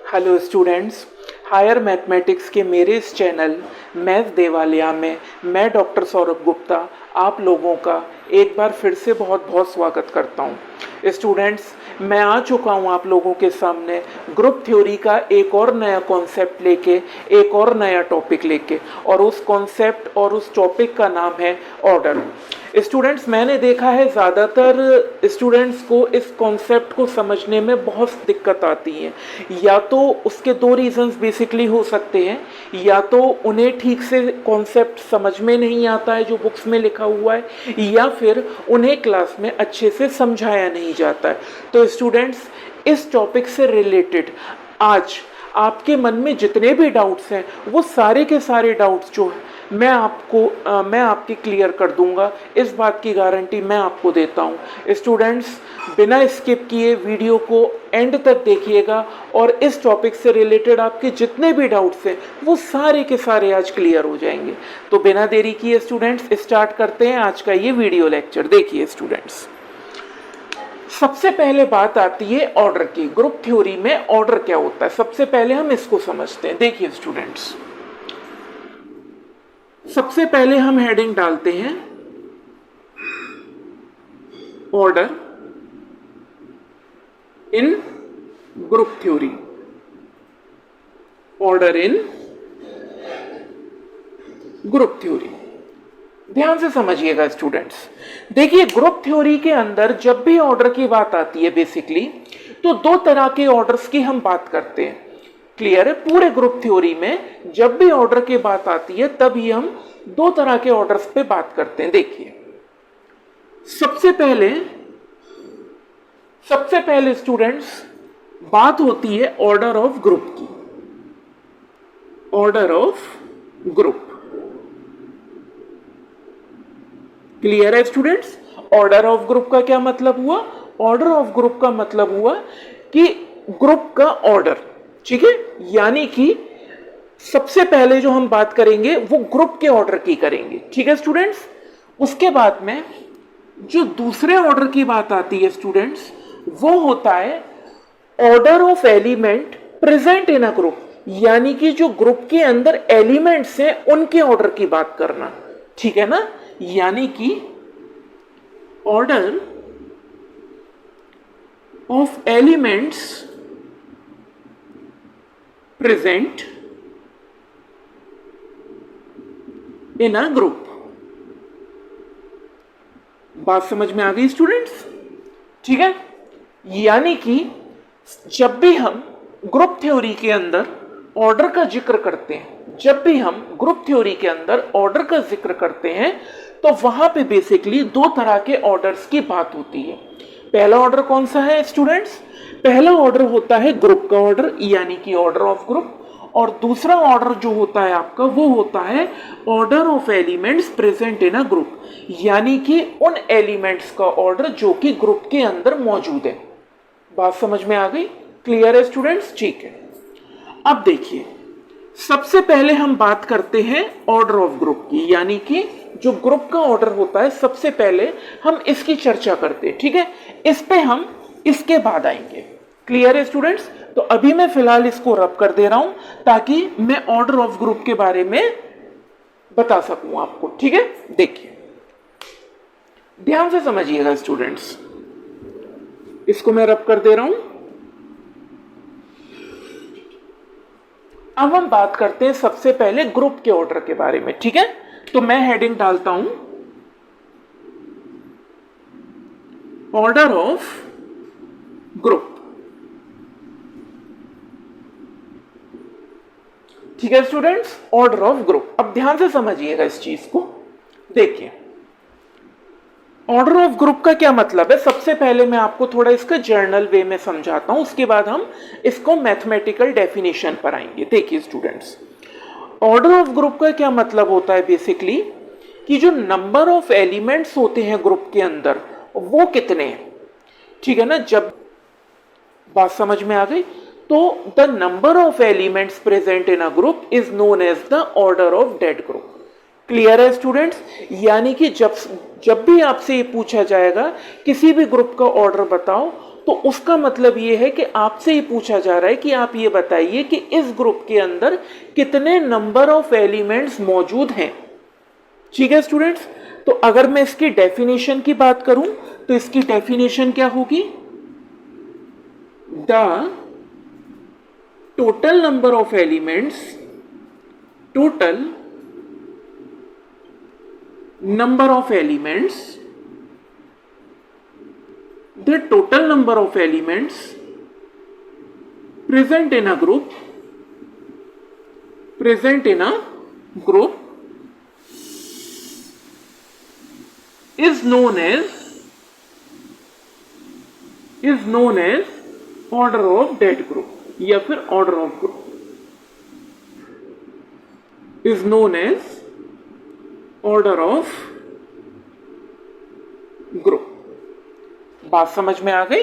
Hello students, higher mathematics के मेरे इस चैनल मैथ देवालया में मैं डॉक्टर सौरभ गुप्ता आप लोगों का एक बार फिर से बहुत बहुत स्वागत करता हूं। स्टूडेंट्स, मैं आ चुका हूं आप लोगों के सामने ग्रुप थ्योरी का एक और नया कॉन्सेप्ट लेके, एक और नया टॉपिक लेके, और उस कॉन्सेप्ट और उस टॉपिक का नाम है ऑर्डर। स्टूडेंट्स, मैंने देखा है ज़्यादातर स्टूडेंट्स को इस कॉन्सेप्ट को समझने में बहुत दिक्कत आती है। या तो उसके दो रीज़न्स बेसिकली हो सकते हैं, या तो उन्हें ठीक से कॉन्सेप्ट समझ में नहीं आता है जो बुक्स में लिखा हुआ है, या फिर उन्हें क्लास में अच्छे से समझाया नहीं जाता है। तो स्टूडेंट्स, इस टॉपिक से रिलेटेड आज आपके मन में जितने भी डाउट्स हैं वो सारे के सारे डाउट्स जो हैं मैं आपकी क्लियर कर दूंगा। इस बात की गारंटी मैं आपको देता हूँ। स्टूडेंट्स, बिना स्किप किए वीडियो को एंड तक देखिएगा और इस टॉपिक से रिलेटेड आपके जितने भी डाउट्स हैं वो सारे के सारे आज क्लियर हो जाएंगे। तो बिना देरी किए स्टूडेंट्स स्टार्ट करते हैं आज का ये वीडियो लेक्चर। देखिए स्टूडेंट्स, सबसे पहले बात आती है ऑर्डर की। ग्रुप थ्योरी में ऑर्डर क्या होता है, सबसे पहले हम इसको समझते हैं। देखिए स्टूडेंट्स, सबसे पहले हम हेडिंग डालते हैं order in group theory. Order in group theory, ध्यान से समझिएगा स्टूडेंट्स। देखिए, ग्रुप थ्योरी के अंदर जब भी ऑर्डर की बात आती है बेसिकली, तो दो तरह के ऑर्डर्स की हम बात करते हैं। क्लियर है? पूरे ग्रुप थ्योरी में जब भी ऑर्डर की बात आती है तभी हम दो तरह के ऑर्डर्स पे बात करते हैं। देखिए, सबसे पहले स्टूडेंट्स बात होती है ऑर्डर ऑफ ग्रुप की। ऑर्डर ऑफ ग्रुप, क्लियर है स्टूडेंट्स? ऑर्डर ऑफ ग्रुप का क्या मतलब हुआ? ऑर्डर ऑफ ग्रुप का मतलब हुआ कि ग्रुप का ऑर्डर, ठीक है? यानी कि सबसे पहले जो हम बात करेंगे वो ग्रुप के ऑर्डर की करेंगे, ठीक है स्टूडेंट्स? उसके बाद में जो दूसरे ऑर्डर की बात आती है स्टूडेंट्स, वो होता है order of element present in a group. यानी कि जो ग्रुप के अंदर एलिमेंट्स हैं उनके ऑर्डर की बात करना, ठीक है ना? यानी कि order of elements present in a group. बात समझ में आ गई स्टूडेंट्स? ठीक है? यानी कि जब भी हम ग्रुप थ्योरी के अंदर ऑर्डर का जिक्र करते हैं, तो वहां पे बेसिकली दो तरह के ऑर्डर्स की बात होती है। पहला ऑर्डर कौन सा है स्टूडेंट्स? पहला ऑर्डर होता है ग्रुप का ऑर्डर, यानी कि ऑर्डर ऑफ ग्रुप। और दूसरा ऑर्डर जो होता है आपका, वो होता है order of elements present in a group, यानी कि उन एलिमेंट्स का ऑर्डर जो कि ग्रुप के अंदर मौजूद है। बात समझ में आ गई? क्लियर है स्टूडेंट्स? ठीक है। अब देखिए, सबसे पहले हम बात करते हैं ऑर्डर ऑफ ग्रुप की, यानी कि जो ग्रुप का ऑर्डर होता है सबसे पहले हम इसकी चर्चा करते हैं, ठीक है? इस पे हम इसके बाद आएंगे। क्लियर है स्टूडेंट्स? तो अभी मैं फिलहाल इसको रब कर दे रहा हूं ताकि मैं ऑर्डर ऑफ ग्रुप के बारे में बता सकूं आपको, ठीक है? देखिए, ध्यान से समझिएगा स्टूडेंट्स, इसको मैं रब कर दे रहा हूं। अब हम बात करते हैं सबसे पहले ग्रुप के ऑर्डर के बारे में, ठीक है? तो मैं हेडिंग डालता हूं ऑर्डर ऑफ ग्रुप, ठीक है स्टूडेंट्स? Order of group. अब ध्यान से समझिएगा इस चीज को। देखिए, ऑर्डर ऑफ ग्रुप का क्या मतलब है? सबसे पहले मैं आपको थोड़ा इसका जर्नल वे में समझाता हूं, उसके बाद हम इसको मैथमेटिकल डेफिनेशन पर आएंगे। देखिए स्टूडेंट्स, ऑर्डर ऑफ ग्रुप का क्या मतलब होता है बेसिकली कि जो नंबर ऑफ एलिमेंट्स होते हैं ग्रुप के अंदर वो कितने हैं, ठीक है ना? जब बात समझ में आ गई, तो the number of elements present in a group is known as the order of that group. Clear है स्टूडेंट्स? यानी कि जब भी आपसे ये पूछा जाएगा किसी भी ग्रुप का ऑर्डर बताओ, तो उसका मतलब ये है कि आपसे ये पूछा जा रहा है कि आप ये बताइए कि इस ग्रुप के अंदर कितने नंबर ऑफ एलिमेंट्स मौजूद हैं। ठीक है स्टूडेंट्स, तो अगर मैं इसकी डेफिनेशन की बात करूं तो इसकी डेफिनेशन क्या होगी? The total number of elements, total number of elements, the total number of elements present in a group is known as order of that group या फिर order of group is known as order of group। बात समझ में आ गई?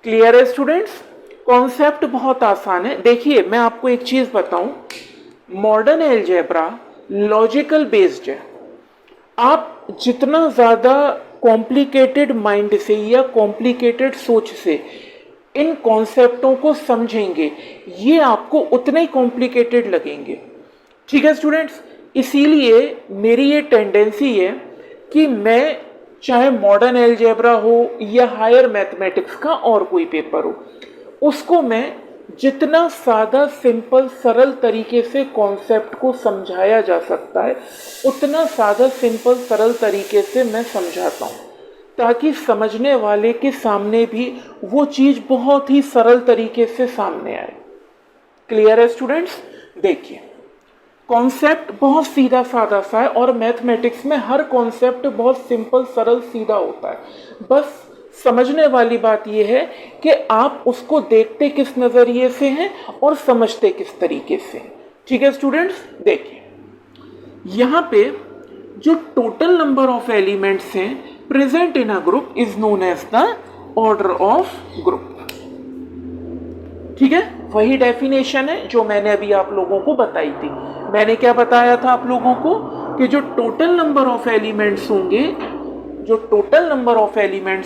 Clear है students? Concept बहुत आसान है। देखिए मैं आपको एक चीज बताऊं, मॉडर्न अलजेब्रा लॉजिकल बेस्ड है। आप जितना ज्यादा कॉम्प्लिकेटेड माइंड से या कॉम्प्लिकेटेड सोच से इन कॉन्सेप्टों को समझेंगे, ये आपको उतने ही कॉम्प्लिकेटेड लगेंगे। ठीक है स्टूडेंट्स, इसीलिए मेरी ये टेंडेंसी है कि मैं चाहे मॉडर्न अलजेब्रा हो या हायर मैथमेटिक्स का और कोई पेपर हो, उसको मैं जितना सादा सिंपल सरल तरीके से कॉन्सेप्ट को समझाया जा सकता है उतना सादा सिंपल सरल तरीके से मैं समझाता हूँ, ताकि समझने वाले के सामने भी वो चीज़ बहुत ही सरल तरीके से सामने आए। क्लियर है स्टूडेंट्स? देखिए कॉन्सेप्ट बहुत सीधा साधा सा है और मैथमेटिक्स में हर कॉन्सेप्ट बहुत सिंपल सरल सीधा होता है। बस समझने वाली बात यह है कि आप उसको देखते किस नज़रिए से हैं और समझते किस तरीके से। ठीक है स्टूडेंट्स, देखिए यहाँ पे जो टोटल नंबर ऑफ एलिमेंट्स हैं present in a group is known as the order of group. ठीक है, वही डेफिनेशन है जो मैंने अभी आप लोगों को बताई थी। मैंने क्या बताया था आप लोगों को कि जो टोटल नंबर ऑफ एलिमेंट्स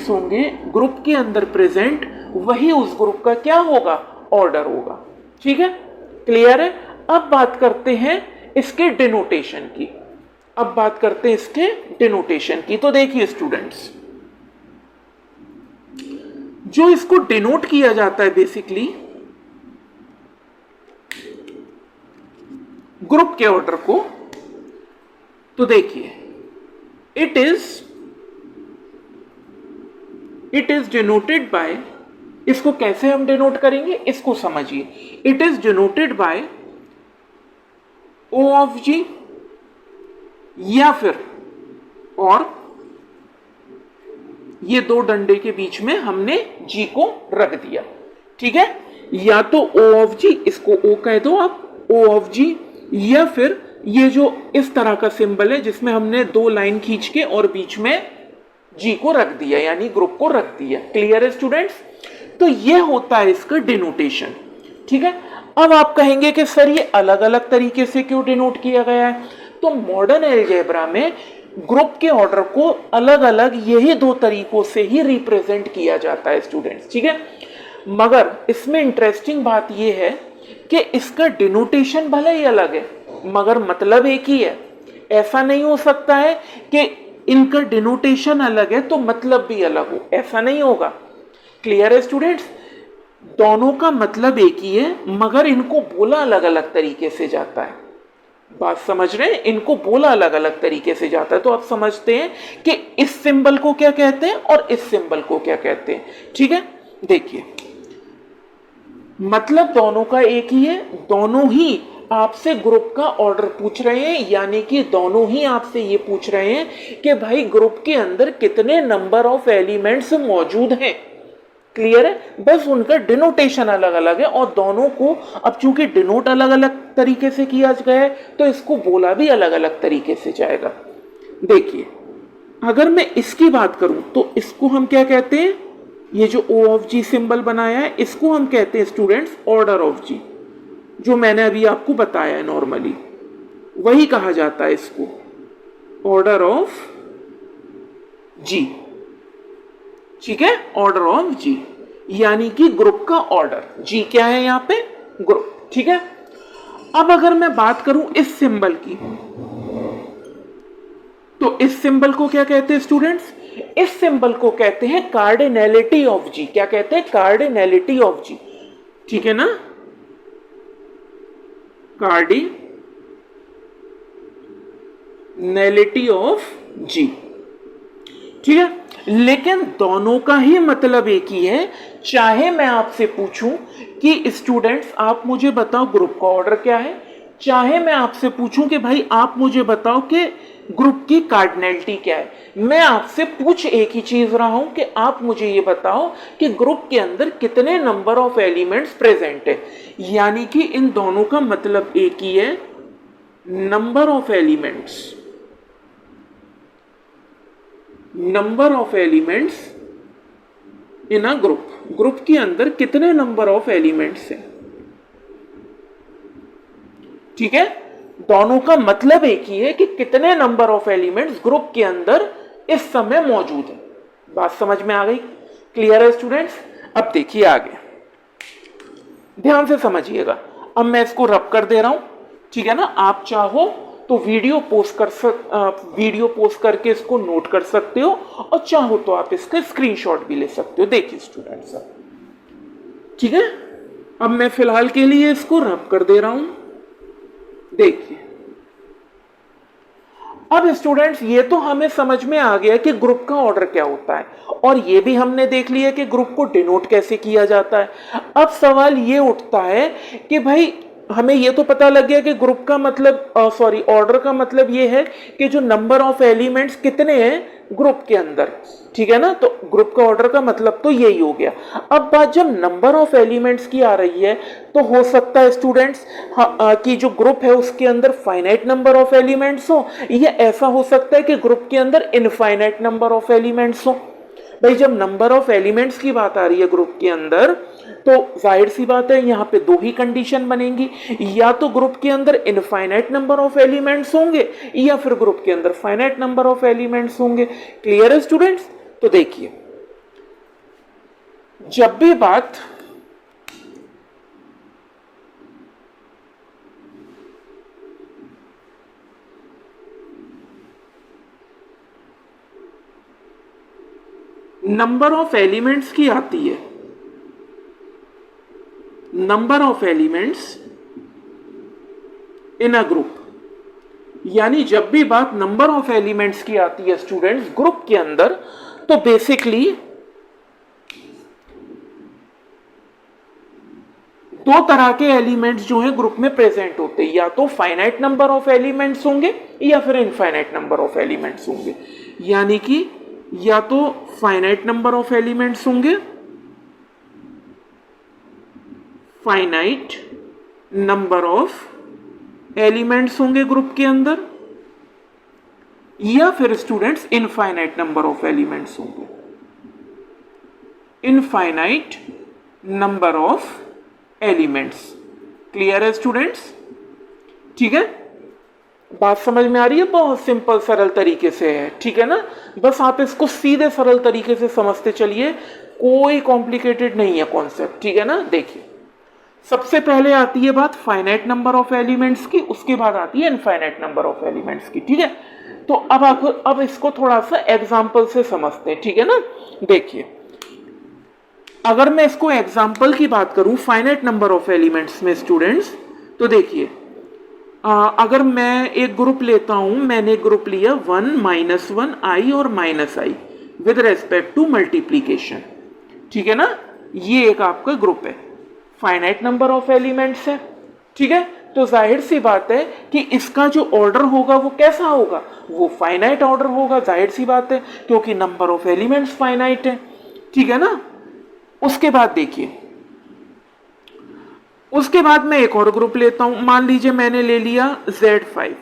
होंगे ग्रुप के अंदर प्रेजेंट, वही उस ग्रुप का क्या होगा? ऑर्डर होगा। ठीक है, क्लियर है? अब बात करते हैं इसके डिनोटेशन की। तो देखिए स्टूडेंट्स, जो इसको डिनोट किया जाता है बेसिकली ग्रुप के ऑर्डर को, तो देखिए इट इज डिनोटेड बाय, इसको कैसे हम डिनोट करेंगे इसको समझिए। It is denoted by O of G, या फिर और ये दो डंडे के बीच में हमने जी को रख दिया। ठीक है, या तो ओ ऑफ जी, इसको ओ कह दो आप, ओ ऑफ जी, या फिर ये जो इस तरह का सिंबल है जिसमें हमने दो लाइन खींच के और बीच में जी को रख दिया, यानी ग्रुप को रख दिया। क्लियर है स्टूडेंट्स? तो ये होता है इसका डिनोटेशन। ठीक है, अब आप कहेंगे कि सर ये अलग अलग तरीके से क्यों डिनोट किया गया है? तो मॉडर्न अलजेब्रा में ग्रुप के ऑर्डर को अलग अलग यही दो तरीकों से ही रिप्रेजेंट किया जाता है स्टूडेंट्स। ठीक है, मगर इसमें इंटरेस्टिंग बात यह है कि इसका डिनोटेशन भले ही अलग है मगर मतलब एक ही है। ऐसा नहीं हो सकता है कि इनका डिनोटेशन अलग है तो मतलब भी अलग हो, ऐसा नहीं होगा। क्लियर है स्टूडेंट्स? दोनों का मतलब एक ही है मगर इनको बोला अलग अलग तरीके से जाता है। बात समझ रहे हैं? इनको बोला अलग अलग तरीके से जाता है। तो आप समझते हैं कि इस सिंबल को क्या कहते हैं और इस सिंबल को क्या कहते हैं। ठीक है, देखिए मतलब दोनों का एक ही है, दोनों ही आपसे ग्रुप का ऑर्डर पूछ रहे हैं, यानी कि दोनों ही आपसे ये पूछ रहे हैं कि भाई ग्रुप के अंदर कितने नंबर ऑफ एलिमेंट्स मौजूद हैं। क्लियर है? बस उनका डिनोटेशन अलग अलग है और दोनों को अब चूंकि डिनोट अलग अलग तरीके से किया गया है तो इसको बोला भी अलग अलग तरीके से जाएगा। देखिए अगर मैं इसकी बात करूं तो इसको हम क्या कहते हैं? ये जो ओ ऑफ जी सिंबल बनाया है इसको हम कहते हैं स्टूडेंट्स ऑर्डर ऑफ जी, जो मैंने अभी आपको बताया है नॉर्मली वही कहा जाता है इसको ऑर्डर ऑफ जी। ठीक है, ऑर्डर ऑफ जी, यानी कि ग्रुप का ऑर्डर। जी क्या है यहाँ पे? ग्रुप। ठीक है, अब अगर मैं बात करूं इस सिंबल की, तो इस सिंबल को क्या कहते हैं स्टूडेंट्स? इस सिंबल को कहते हैं कार्डिनैलिटी ऑफ जी। क्या कहते हैं? कार्डिनैलिटी ऑफ जी। ठीक है ना, कार्डिनैलिटी ऑफ जी। ठीक है, लेकिन दोनों का ही मतलब एक ही है। चाहे मैं आपसे पूछूं कि स्टूडेंट्स आप मुझे बताओ ग्रुप का ऑर्डर क्या है, चाहे मैं आपसे पूछूं कि भाई आप मुझे बताओ कि ग्रुप की कार्डिनैलिटी क्या है, मैं आपसे पूछ एक ही चीज रहा हूं कि आप मुझे ये बताओ कि ग्रुप के अंदर कितने नंबर ऑफ एलिमेंट्स प्रेजेंट है। यानी कि इन दोनों का मतलब एक ही है, number of elements. Number of elements in a group. Group के अंदर कितने नंबर ऑफ एलिमेंट्स हैं। ठीक है, दोनों का मतलब एक ही है कि कितने नंबर ऑफ एलिमेंट्स ग्रुप के अंदर इस समय मौजूद है। बात समझ में आ गई? क्लियर है स्टूडेंट्स? अब देखिए आगे, ध्यान से समझिएगा। अब मैं इसको रब कर दे रहा हूं, ठीक है ना। आप चाहो तो वीडियो पोस्ट करके इसको नोट कर सकते हो, और चाहो तो आप इसका स्क्रीनशॉट भी ले सकते हो। देखिए स्टूडेंट्स, ठीक है, अब मैं फिलहाल के लिए इसको रब कर दे रहा हूं। देखिए, अब स्टूडेंट्स ये तो हमें समझ में आ गया कि ग्रुप का ऑर्डर क्या होता है, और ये भी हमने देख लिया कि ग्रुप को डिनोट कैसे किया जाता है। अब सवाल ये उठता है कि भाई हमें ये तो पता लग गया कि ग्रुप का मतलब ऑर्डर का मतलब ये है कि जो नंबर ऑफ एलिमेंट्स कितने हैं ग्रुप के अंदर। ठीक है ना, तो ग्रुप का ऑर्डर का मतलब तो यही हो गया। अब बात जब नंबर ऑफ एलिमेंट्स की आ रही है, तो हो सकता है स्टूडेंट्स कि जो ग्रुप है उसके अंदर फाइनाइट नंबर ऑफ एलिमेंट्स हो, या ऐसा हो सकता है कि ग्रुप के अंदर इनफाइनाइट नंबर ऑफ एलिमेंट्स हो। भाई जब नंबर ऑफ एलिमेंट्स की बात आ रही है ग्रुप के अंदर, तो जाहिर सी बात है यहाँ पे दो ही कंडीशन बनेंगी, या तो ग्रुप के अंदर इनफाइनाइट नंबर ऑफ एलिमेंट्स होंगे, या फिर ग्रुप के अंदर फाइनाइट नंबर ऑफ एलिमेंट्स होंगे। क्लियर है स्टूडेंट्स? तो देखिए, जब भी बात नंबर ऑफ एलिमेंट्स की आती है, number of elements in a group, यानी जब भी बात नंबर ऑफ एलिमेंट्स की आती है स्टूडेंट्स ग्रुप के अंदर, तो बेसिकली दो तरह के एलिमेंट्स जो हैं ग्रुप में प्रेजेंट होते हैं, या तो फाइनाइट नंबर ऑफ एलिमेंट्स होंगे या फिर इनफाइनाइट नंबर ऑफ एलिमेंट्स होंगे। यानी कि या तो फाइनाइट नंबर ऑफ एलिमेंट्स होंगे, फाइनाइट नंबर ऑफ एलिमेंट्स होंगे ग्रुप के अंदर, या फिर students infinite number of elements होंगे, infinite number of elements. Clear है स्टूडेंट्स? ठीक है, बात समझ में आ रही है? बहुत सिंपल सरल तरीके से है, ठीक है ना। बस आप इसको सीधे सरल तरीके से समझते चलिए, कोई कॉम्प्लिकेटेड नहीं है कॉन्सेप्ट, ठीक है ना। देखिए, सबसे पहले आती है बात फाइनाइट नंबर ऑफ एलिमेंट्स की, उसके बाद आती है इनफाइनाइट नंबर ऑफ एलिमेंट्स की, ठीक है। तो अब इसको थोड़ा सा एग्जाम्पल से समझते हैं, ठीक है ना। देखिए, अगर मैं इसको एग्जाम्पल की बात करूं फाइनाइट नंबर ऑफ एलिमेंट्स में स्टूडेंट्स, तो देखिए, अगर मैं एक ग्रुप लेता हूं, मैंने ग्रुप लिया 1 -1 i और -i with respect to multiplication, ठीक है ना। ये एक आपका ग्रुप है, फाइनाइट नंबर ऑफ एलिमेंट्स है, ठीक है। तो जाहिर सी बात है कि इसका जो ऑर्डर होगा वो कैसा होगा, वो फाइनाइट ऑर्डर होगा, जाहिर सी बात है, क्योंकि नंबर ऑफ एलिमेंट्स फाइनाइट है, ठीक है ना। उसके बाद देखिए, उसके बाद मैं एक और ग्रुप लेता हूं, मान लीजिए मैंने ले लिया Z5।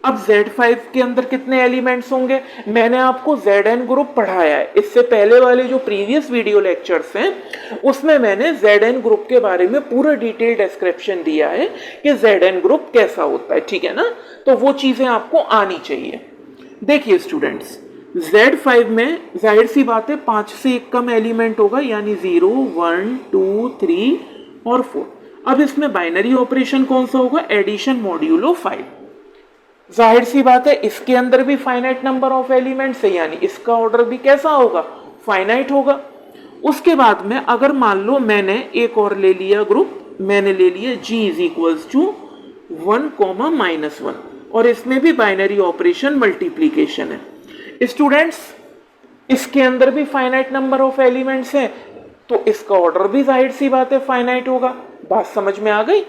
अब Z5 के अंदर कितने एलिमेंट्स होंगे? मैंने आपको Zn ग्रुप पढ़ाया है, इससे पहले वाले जो प्रीवियस वीडियो लेक्चर्स हैं उसमें मैंने Zn ग्रुप के बारे में पूरा डिटेल डिस्क्रिप्शन दिया है कि Zn ग्रुप कैसा होता है, ठीक है ना। तो वो चीजें आपको आनी चाहिए। देखिए स्टूडेंट्स, Z5 में जाहिर सी बात है 5 से एक कम एलिमेंट होगा, यानी 0, 1, 2, 3 और 4। अब इसमें बाइनरी ऑपरेशन कौन सा होगा? Addition modulo 5। जाहिर सी बात है इसके अंदर भी फाइनाइट नंबर ऑफ एलिमेंट्स है, यानी इसका ऑर्डर भी कैसा होगा? फाइनाइट होगा। उसके बाद में अगर मान लो मैंने एक और ले लिया ग्रुप, मैंने ले लिया G इज इक्वल्स टू 1, -1 और इसमें भी बाइनरी ऑपरेशन मल्टीप्लीकेशन है। स्टूडेंट्स इसके अंदर भी फाइनाइट नंबर ऑफ एलिमेंट्स है, तो इसका ऑर्डर भी जाहिर सी बात है फाइनाइट होगा। बात समझ में आ गई?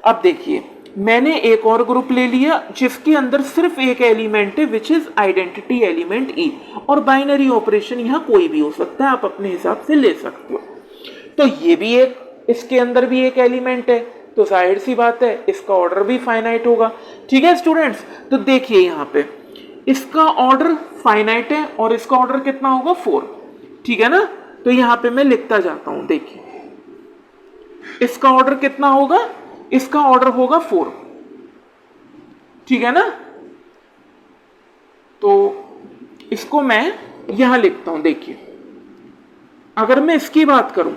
अब देखिए मैंने एक और ग्रुप ले लिया जिसके अंदर सिर्फ एक एलिमेंट है विच इज आइडेंटिटी एलिमेंट ई, और बाइनरी ऑपरेशन यहाँ कोई भी हो सकता है, आप अपने हिसाब से ले सकते हो। तो ये भी एक, इसके अंदर भी एक एलिमेंट है, तो जाहिर सी बात है इसका ऑर्डर भी फाइनाइट होगा। ठीक है स्टूडेंट्स, तो देखिए यहाँ पे इसका ऑर्डर फाइनाइट है और इसका ऑर्डर कितना होगा? 4। ठीक है ना, तो यहाँ पे मैं लिखता जाता हूं। देखिए इसका ऑर्डर कितना होगा? इसका ऑर्डर होगा 4। ठीक है ना, तो इसको मैं यहां लिखता हूं। देखिए अगर मैं इसकी बात करूं,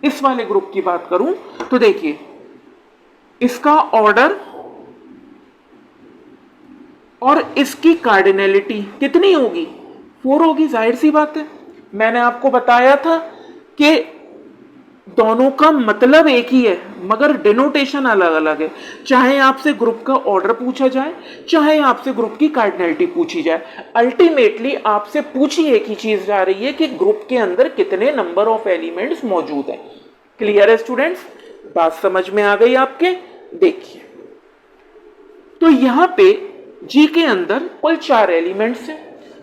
इस वाले ग्रुप की बात करूं, तो देखिए इसका ऑर्डर और इसकी कार्डिनलिटी कितनी होगी? 4 होगी। जाहिर सी बात है, मैंने आपको बताया था कि दोनों का मतलब एक ही है मगर डिनोटेशन अलग अलग है। चाहे आपसे ग्रुप का ऑर्डर पूछा जाए, चाहे आपसे ग्रुप की कार्डिनलिटी पूछी जाए, अल्टीमेटली आपसे पूछी एक ही चीज जा रही है कि ग्रुप के अंदर कितने नंबर ऑफ एलिमेंट्स मौजूद हैं। क्लियर है स्टूडेंट्स? बात समझ में आ गई आपके? देखिए तो यहां पे जी के अंदर कुल 4 एलिमेंट्स हैं।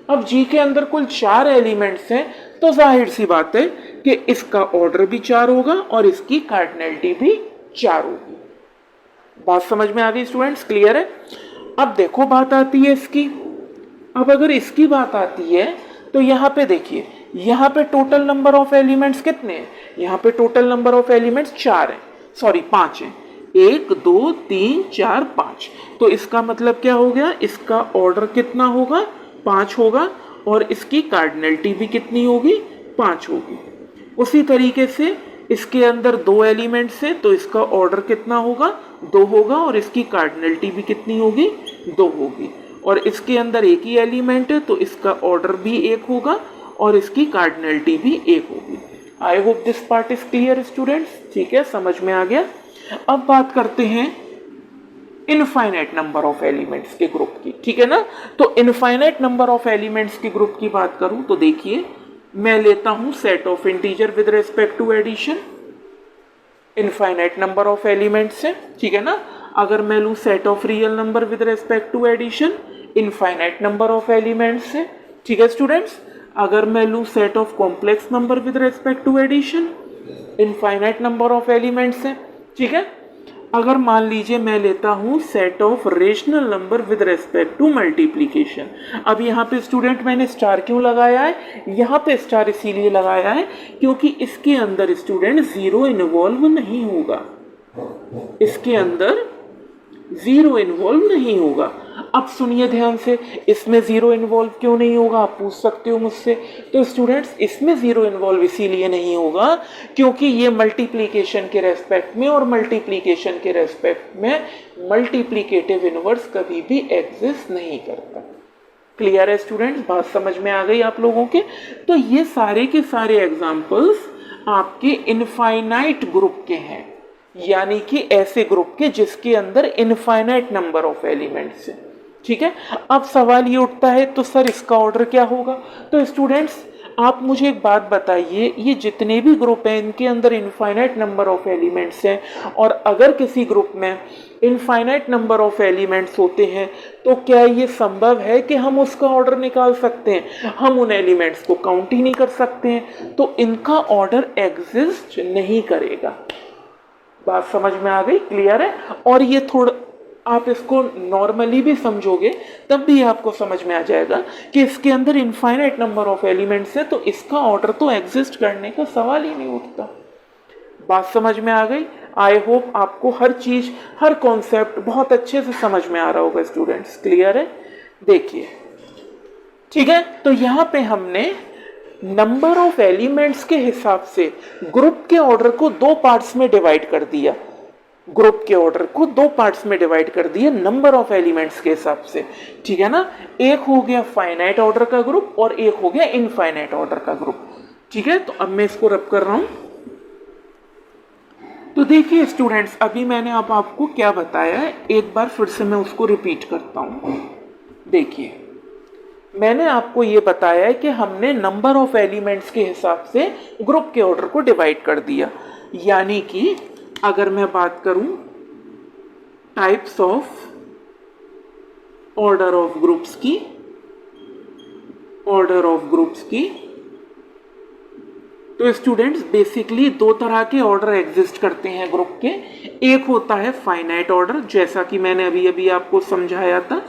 अब जी के अंदर कुल 4 एलिमेंट्स हैं, तो जाहिर सी बात है कि इसका ऑर्डर भी 4 होगा और इसकी कार्डिनलिटी भी 4 होगी। बात समझ में आ गई स्टूडेंट्स? क्लियर है? अब देखो बात आती है इसकी। अब अगर इसकी बात आती है तो यहाँ पे देखिए, यहाँ पे टोटल नंबर ऑफ एलिमेंट्स कितने हैं? यहाँ पे टोटल नंबर ऑफ एलिमेंट्स 4 हैं, सॉरी 5 हैं। 1, 2, 3, 4, 5। तो इसका मतलब क्या हो गया? इसका ऑर्डर कितना होगा? 5 होगा और इसकी कार्डिनलिटी भी कितनी होगी? 5 होगी। उसी तरीके से इसके अंदर 2 एलिमेंट्स है, तो इसका ऑर्डर कितना होगा? 2 होगा और इसकी कार्डिनलिटी भी कितनी होगी? 2 होगी। और इसके अंदर एक ही एलिमेंट है, तो इसका ऑर्डर भी 1 होगा और इसकी कार्डिनलिटी भी 1 होगी। I hope this part is clear students. ठीक है, समझ में आ गया। अब बात करते हैं इनफाइनाइट नंबर ऑफ एलिमेंट्स के ग्रुप की। ठीक है ना, तो इनफाइनाइट नंबर ऑफ एलिमेंट्स के ग्रुप की बात करूं तो देखिए मैं लेता हूं set of integer with respect to addition. Infinite number of elements है, ठीक है ना। अगर मैं लूं set of real number with respect to addition, infinite number of elements है। ठीक है स्टूडेंट्स, अगर मैं लूं set of complex number with respect to addition, infinite number of elements है। ठीक है, अगर मान लीजिए मैं लेता हूं set of rational number with respect to multiplication. अब यहाँ पे स्टूडेंट मैंने स्टार क्यों लगाया है? यहाँ पे स्टार इसीलिए लगाया है क्योंकि इसके अंदर स्टूडेंट 0 इन्वॉल्व नहीं होगा, इसके अंदर 0 इन्वॉल्व नहीं होगा। अब सुनिए ध्यान से, इसमें 0 इन्वॉल्व क्यों नहीं होगा आप पूछ सकते हो मुझसे। तो स्टूडेंट्स इसमें 0 इन्वॉल्व इसीलिए नहीं होगा क्योंकि ये मल्टीप्लिकेशन के रेस्पेक्ट में और मल्टीप्लिकेशन के रेस्पेक्ट में मल्टीप्लिकेटिव इनवर्स कभी भी एग्जिस्ट नहीं करता। क्लियर है स्टूडेंट्स? बात समझ में आ गई आप लोगों के? तो ये सारे के सारे एग्जाम्पल्स आपके इनफाइनाइट ग्रुप के हैं, यानी कि ऐसे ग्रुप के जिसके अंदर इनफाइनाइट नंबर ऑफ एलिमेंट्स है। ठीक है, अब सवाल ये उठता है तो सर इसका ऑर्डर क्या होगा? तो स्टूडेंट्स आप मुझे एक बात बताइए, ये जितने भी ग्रुप हैं इनके अंदर इनफाइनाइट नंबर ऑफ एलिमेंट्स हैं और अगर किसी ग्रुप में इनफाइनाइट नंबर ऑफ एलिमेंट्स होते हैं तो क्या ये संभव है कि हम उसका ऑर्डर निकाल सकते हैं? हम उन एलिमेंट्स को काउंट ही नहीं कर सकते हैं, तो इनका ऑर्डर एग्जिस्ट नहीं करेगा। बात समझ में आ गई? क्लियर है? और ये थोड़ा आप इसको नॉर्मली भी समझोगे तब भी आपको समझ में आ जाएगा कि इसके अंदर इनफाइनाइट नंबर ऑफ एलिमेंट्स है, तो इसका ऑर्डर तो एग्जिस्ट करने का सवाल ही नहीं उठता। बात समझ में आ गई? आई होप आपको हर चीज, हर कॉन्सेप्ट बहुत अच्छे से समझ में आ रहा होगा स्टूडेंट्स। क्लियर है? देखिए ठीक है, तो यहां पे हमने नंबर ऑफ एलिमेंट्स के हिसाब से ग्रुप के ऑर्डर को दो पार्ट्स में डिवाइड कर दिया। ग्रुप के ऑर्डर को दो पार्ट्स में डिवाइड कर दिया नंबर ऑफ एलिमेंट्स के हिसाब से, ठीक है ना। एक हो गया फाइनाइट ऑर्डर का ग्रुप और एक हो गया इनफाइनाइट ऑर्डर का ग्रुप, ठीक है। तो अब मैं इसको रब कर रहा हूं। तो देखिए स्टूडेंट्स, अभी मैंने अब आपको क्या बताया है, एक बार फिर से मैं उसको रिपीट करता हूं। देखिए, मैंने आपको ये बताया है कि हमने नंबर ऑफ एलिमेंट्स के हिसाब से ग्रुप के ऑर्डर को डिवाइड कर दिया। यानी कि अगर मैं बात करूं types of order of groups की, तो स्टूडेंट्स बेसिकली दो तरह के ऑर्डर एग्जिस्ट करते हैं ग्रुप के। एक होता है फाइनाइट ऑर्डर, जैसा कि मैंने अभी अभी आपको समझाया था,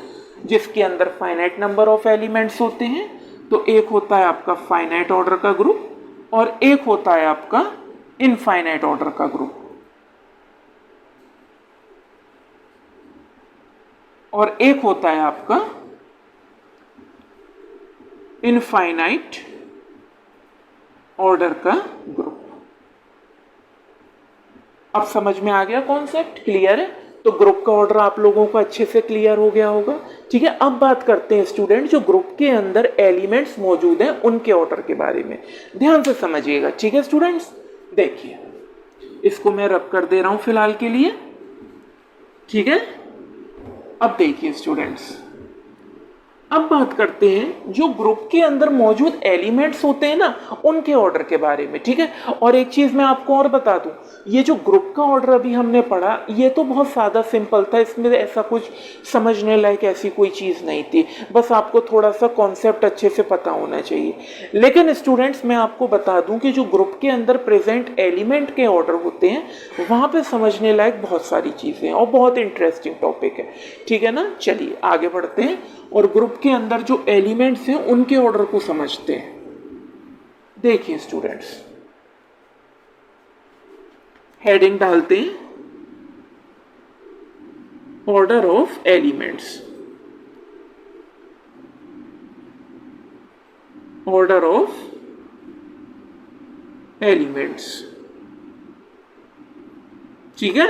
जिसके अंदर फाइनाइट नंबर ऑफ एलिमेंट्स होते हैं। तो एक होता है आपका फाइनाइट ऑर्डर का ग्रुप और एक होता है आपका इनफाइनाइट ऑर्डर का ग्रुप। और एक होता है आपका इनफाइनाइट ऑर्डर का ग्रुप। अब समझ में आ गया कॉन्सेप्ट? क्लियर है? तो ग्रुप का ऑर्डर आप लोगों को अच्छे से क्लियर हो गया होगा, ठीक है। अब बात करते हैं स्टूडेंट जो ग्रुप के अंदर एलिमेंट्स मौजूद हैं उनके ऑर्डर के बारे में। ध्यान से समझिएगा, ठीक है स्टूडेंट्स। देखिए, इसको मैं रब कर दे रहा हूं फिलहाल के लिए, ठीक है। अब देखिए स्टूडेंट्स, अब बात करते हैं जो ग्रुप के अंदर मौजूद एलिमेंट्स होते हैं ना, उनके ऑर्डर के बारे में, ठीक है। और एक चीज मैं आपको और बता दूं, ये जो ग्रुप का ऑर्डर अभी हमने पढ़ा, ये तो बहुत सादा सिंपल था, इसमें ऐसा कुछ समझने लायक ऐसी कोई चीज नहीं थी। बस आपको थोड़ा सा कॉन्सेप्ट अच्छे से पता होना चाहिए। लेकिन स्टूडेंट्स, मैं आपको बता दूं कि जो ग्रुप के अंदर प्रेजेंट एलिमेंट के ऑर्डर होते हैं, वहां पे समझने लायक बहुत सारी चीजें हैं और बहुत इंटरेस्टिंग टॉपिक है, ठीक है ना। चलिए आगे बढ़ते हैं और ग्रुप के अंदर जो एलिमेंट्स हैं उनके ऑर्डर को समझते हैं। देखिए स्टूडेंट्स, हेडिंग डालते हैं order of elements, order of elements, ठीक है।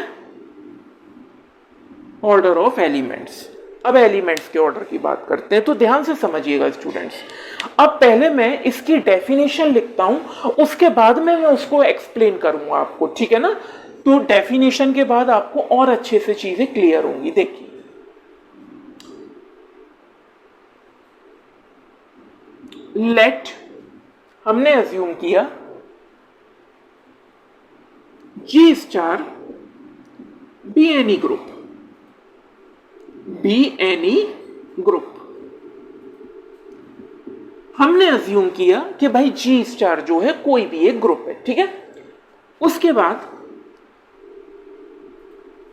Order of elements. अब एलिमेंट्स के ऑर्डर की बात करते हैं, तो ध्यान से समझिएगा स्टूडेंट्स। अब पहले मैं इसकी डेफिनेशन लिखता हूं, उसके बाद में मैं उसको एक्सप्लेन करूंगा आपको, ठीक है ना। तो डेफिनेशन के बाद आपको और अच्छे से चीजें क्लियर होंगी। देखिए, लेट, हमने अज्यूम किया G star be any group, be any group. हमने अज्यूम किया कि भाई जी स्टार जो है कोई भी एक ग्रुप है, ठीक है। उसके बाद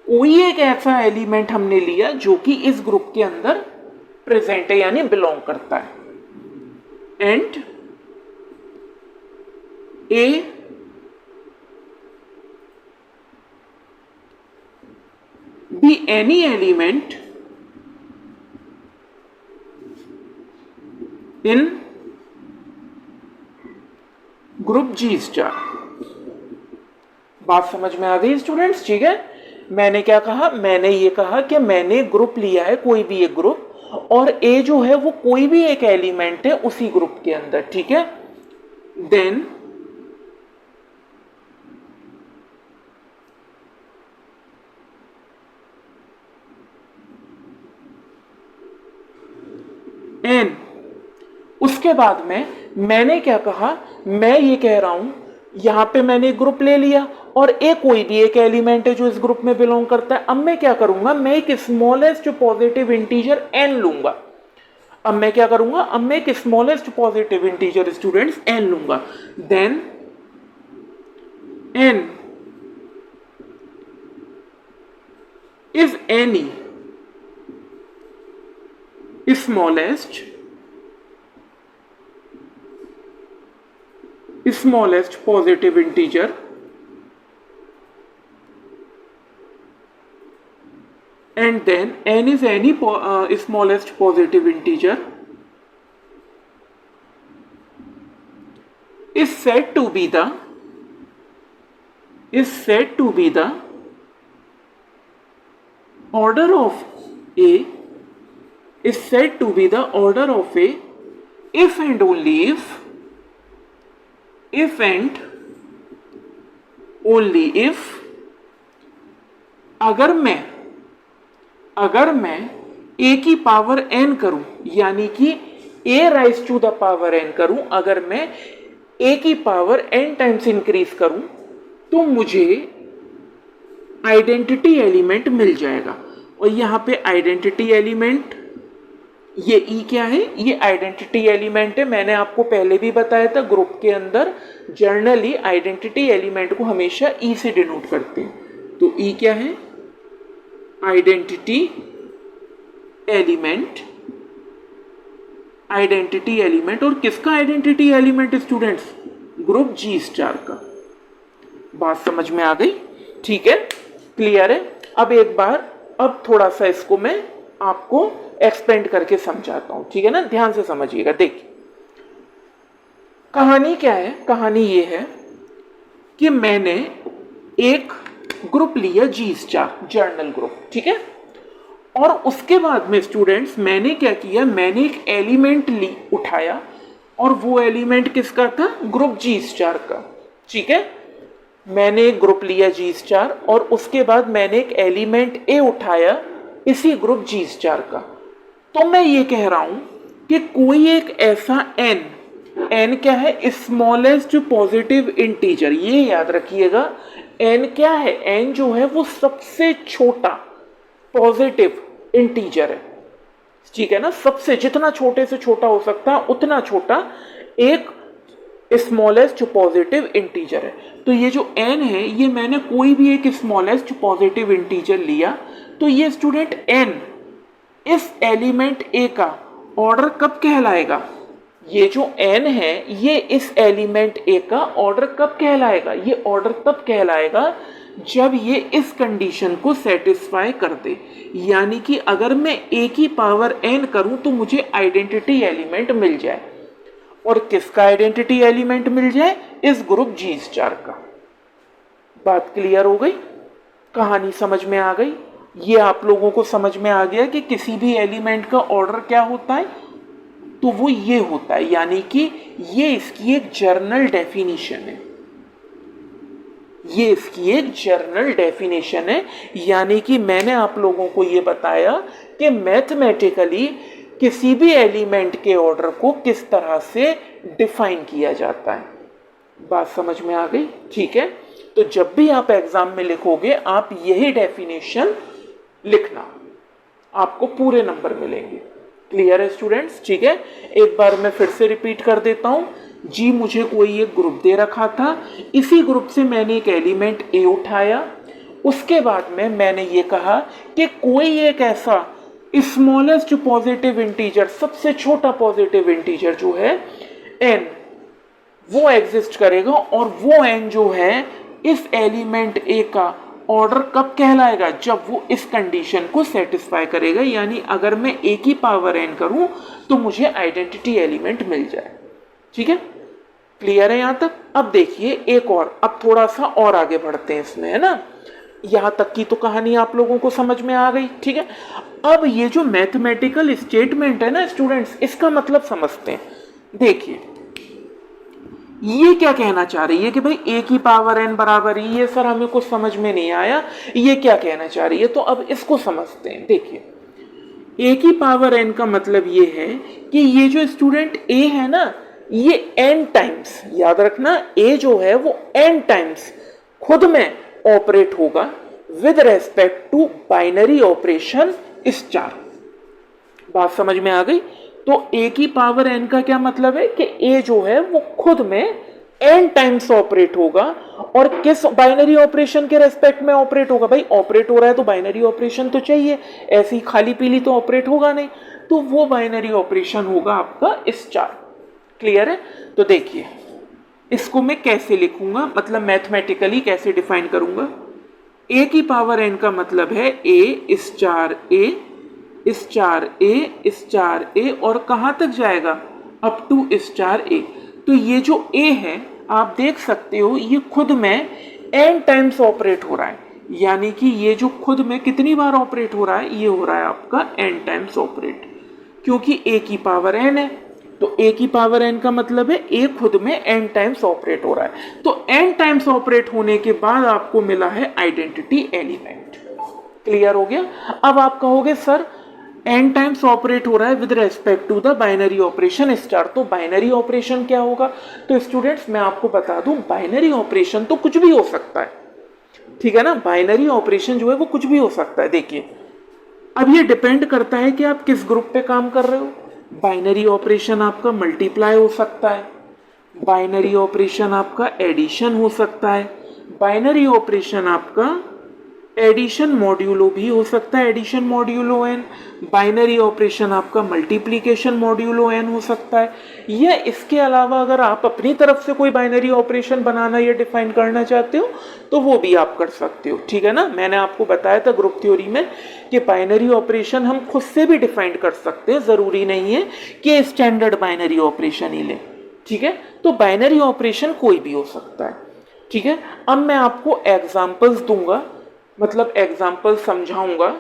कोई एक ऐसा एलिमेंट हमने लिया जो कि इस ग्रुप के अंदर प्रेजेंट है, यानी बिलोंग करता है। And A B any element in group G star. बात समझ में आ गई स्टूडेंट्स? ठीक है। मैंने क्या कहा? मैंने ये कहा कि मैंने ग्रुप लिया है, कोई भी एक ग्रुप, और ए जो है वो कोई भी एक एलिमेंट है उसी ग्रुप के अंदर, ठीक है। देन एन, उसके बाद में मैंने क्या कहा? मैं ये कह रहा हूं यहां पे मैंने एक ग्रुप ले लिया और ए कोई भी एक एलिमेंट है जो इस ग्रुप में बिलोंग करता है। अब मैं क्या करूंगा? मैं एक स्मॉलेस्ट पॉजिटिव इंटीजर एन लूंगा। अब मैं क्या करूंगा? अब मैं एक smallest positive integer students n लूंगा। Then n is any smallest positive integer and then n is any smallest positive integer is said to be the order of a is said to be the order of a if and only if अगर मैं a की power n करूं, यानी कि a raise to the power n करूं, अगर मैं a की पावर n टाइम्स इंक्रीज करूं तो मुझे आइडेंटिटी एलिमेंट मिल जाएगा। और यहां पे आइडेंटिटी एलिमेंट, ये ई क्या है, ये आइडेंटिटी एलिमेंट है। मैंने आपको पहले भी बताया था ग्रुप के अंदर जर्नली आइडेंटिटी एलिमेंट को हमेशा ई से डिनोट करते हैं। तो ई क्या है, आइडेंटिटी एलिमेंट। और किसका identity element students, group G star का। बात समझ में आ गई, ठीक है, क्लियर है। अब थोड़ा सा इसको मैं आपको एक्सपेंड करके समझाता हूं, ठीक है ना, ध्यान से समझिएगा। देखिए कहानी क्या है, कहानी ये है कि मैंने एक ग्रुप लिया जी स्टार, जर्नल ग्रुप, ठीक है। और उसके बाद में स्टूडेंट्स मैंने क्या किया, मैंने एक एलिमेंट उठाया और वो एलिमेंट किसका था, ग्रुप जी स्टार का, ठीक है। मैंने एक ग्रुप लिया जी स्टार और उसके बाद मैंने एक एलिमेंट ए उठाया इसी ग्रुप जी स्टार का। तो मैं ये कह रहा हूं कि कोई एक ऐसा n क्या है, स्मॉलेस्ट पॉजिटिव इंटीजर, ये याद रखिएगा। n क्या है, n जो है वो सबसे छोटा पॉजिटिव इंटीजर है, ठीक है ना, सबसे जितना छोटे से छोटा हो सकता है उतना छोटा एक स्मॉलेस्ट पॉजिटिव इंटीजर है। तो ये जो n है, ये मैंने कोई भी एक स्मॉलेस्ट पॉजिटिव इंटीजर लिया। तो ये स्टूडेंट n इस एलिमेंट a का ऑर्डर कब कहलाएगा, ये जो n है ये इस एलिमेंट a का ऑर्डर कब कहलाएगा, ये ऑर्डर तब कहलाएगा जब ये इस कंडीशन को सेटिस्फाई कर दे। यानी कि अगर मैं a की पावर n करूं तो मुझे आइडेंटिटी एलिमेंट मिल जाए। और किसका आइडेंटिटी एलिमेंट मिल जाए, इस ग्रुप जी स्टार का। बात क्लियर हो गई, कहानी समझ में आ गई। ये आप लोगों को समझ में आ गया कि किसी भी एलिमेंट का ऑर्डर क्या होता है, तो वो ये होता है, यानी कि ये इसकी एक जर्नल डेफिनेशन है, ये इसकी एक जर्नल डेफिनेशन है। यानी कि मैंने आप लोगों को ये बताया कि मैथमेटिकली किसी भी एलिमेंट के ऑर्डर को किस तरह से डिफाइन किया जाता है। बात समझ में आ गई, ठीक है। तो जब भी आप एग्जाम में लिखोगे आप यही डेफिनेशन लिखना, आपको पूरे नंबर मिलेंगे। क्लियर है स्टूडेंट्स, ठीक है। एक बार मैं फिर से रिपीट कर देता हूं। जी मुझे कोई एक ग्रुप दे रखा था, इसी ग्रुप से मैंने एक एलिमेंट ए उठाया। उसके बाद में मैंने ये कहा कि कोई एक ऐसा स्मॉलेस्ट पॉजिटिव इंटीजर, सबसे छोटा पॉजिटिव इंटीजर जो है n, वो एग्जिस्ट करेगा। और वो n जो है इस एलिमेंट a का ऑर्डर कब कहलाएगा, जब वो इस कंडीशन को सेटिस्फाई करेगा। यानी अगर मैं a की पावर n करूं तो मुझे आइडेंटिटी एलिमेंट मिल जाए, ठीक है। क्लियर है यहां तक। अब देखिए एक और, अब थोड़ा सा और आगे बढ़ते हैं इसमें, है ना। यहां तक की तो कहानी आप लोगों को समझ में आ गई, ठीक है। अब ये जो मैथमेटिकल स्टेटमेंट है ना स्टूडेंट्स, इसका मतलब समझते हैं। देखिए ये क्या कहना चाह रही है कि भाई a की पावर n बराबर ही, ये सर हमें कुछ समझ में नहीं आया, ये क्या कहना चाह रही है। तो अब इसको समझते हैं। देखिए a की पावर n का मतलब ये है कि ये जो स्टूडेंट a है ना, ये n टाइम्स, याद रखना a जो है वो n टाइम्स खुद में ऑपरेट होगा with respect to binary operation star. बात समझ में आ गई। तो a की पावर n का क्या मतलब है कि a जो है वो खुद में n टाइम्स ऑपरेट होगा। और किस बाइनरी ऑपरेशन के रेस्पेक्ट में ऑपरेट होगा, भाई ऑपरेट हो रहा है तो बाइनरी ऑपरेशन तो चाहिए, ऐसी खाली पीली तो ऑपरेट होगा नहीं। तो वो बाइनरी ऑपरेशन होगा आपका स्टार। क्लियर है। तो देखिए इसको मैं कैसे लिखूंगा, मतलब मैथमेटिकली कैसे डिफाइन करूंगा। a की पावर n का मतलब है a star a star a star a, और कहां तक जाएगा, अप टू स्टार a। तो ये जो a है आप देख सकते हो ये खुद में n टाइम्स ऑपरेट हो रहा है, यानी कि ये जो खुद में कितनी बार ऑपरेट हो रहा है, ये हो रहा है आपका n टाइम्स ऑपरेट, क्योंकि a की पावर n है। तो a की पावर n का मतलब है a खुद में n टाइम्स ऑपरेट हो रहा है। तो n टाइम्स ऑपरेट होने के बाद आपको मिला है आइडेंटिटी एलिमेंट। क्लियर हो गया? अब आप कहोगे सर n टाइम्स ऑपरेट हो रहा है with respect to the binary operation star, तो बाइनरी ऑपरेशन क्या होगा? तो स्टूडेंट्स मैं आपको बता दूं, बाइनरी ऑपरेशन तो कुछ भी हो सकता है, ठीक है ना। बाइनरी ऑपरेशन जो है वो कुछ भी हो सकता है। देखिए अब ये डिपेंड करता है कि आप किस ग्रुप पे काम कर रहे हो। बाइनरी ऑपरेशन आपका मल्टीप्लाई हो सकता है, बाइनरी ऑपरेशन आपका एडिशन हो सकता है, बाइनरी ऑपरेशन आपका एडिशन मॉड्यूलो भी हो सकता है, addition modulo n, binary operation आपका मल्टीप्लिकेशन मॉड्यूलो एन हो सकता है। या इसके अलावा अगर आप अपनी तरफ से कोई बाइनरी ऑपरेशन बनाना या डिफाइन करना चाहते हो तो वो भी आप कर सकते हो, ठीक है ना। मैंने आपको बताया था ग्रुप थ्योरी में कि बाइनरी ऑपरेशन हम खुद से भी डिफाइन कर सकते हैं, ज़रूरी नहीं है कि स्टैंडर्ड बाइनरी ऑपरेशन ही लें, ठीक है। तो बाइनरी ऑपरेशन कोई भी हो सकता है, ठीक है। अब मैं आपको एग्जाम्पल्स दूंगा, मतलब एग्जाम्पल समझाऊंगा,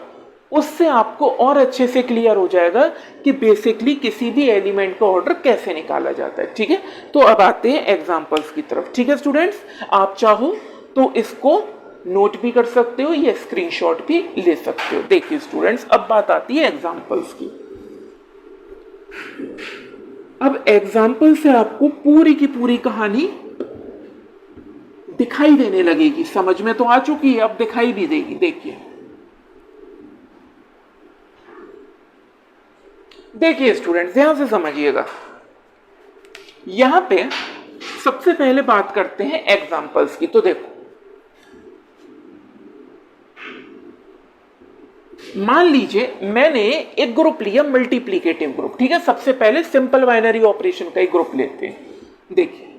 उससे आपको और अच्छे से क्लियर हो जाएगा कि बेसिकली किसी भी एलिमेंट का ऑर्डर कैसे निकाला जाता है, ठीक है। तो अब आते हैं एग्जाम्पल्स की तरफ, ठीक है स्टूडेंट्स। आप चाहो तो इसको नोट भी कर सकते हो या स्क्रीनशॉट भी ले सकते हो। देखिए स्टूडेंट्स अब बात आती है एग्जाम्पल्स की। अब एग्जाम्पल से आपको पूरी की पूरी कहानी दिखाई देने लगेगी, समझ में तो आ चुकी है, अब दिखाई भी देगी। देखिए देखिए स्टूडेंट्स ध्यान से समझिएगा। यहां पे सबसे पहले बात करते हैं एग्जाम्पल्स की। तो देखो मान लीजिए मैंने एक ग्रुप लिया मल्टीप्लिकेटिव ग्रुप, ठीक है। सबसे पहले सिंपल बाइनरी ऑपरेशन का एक ग्रुप लेते हैं। देखिए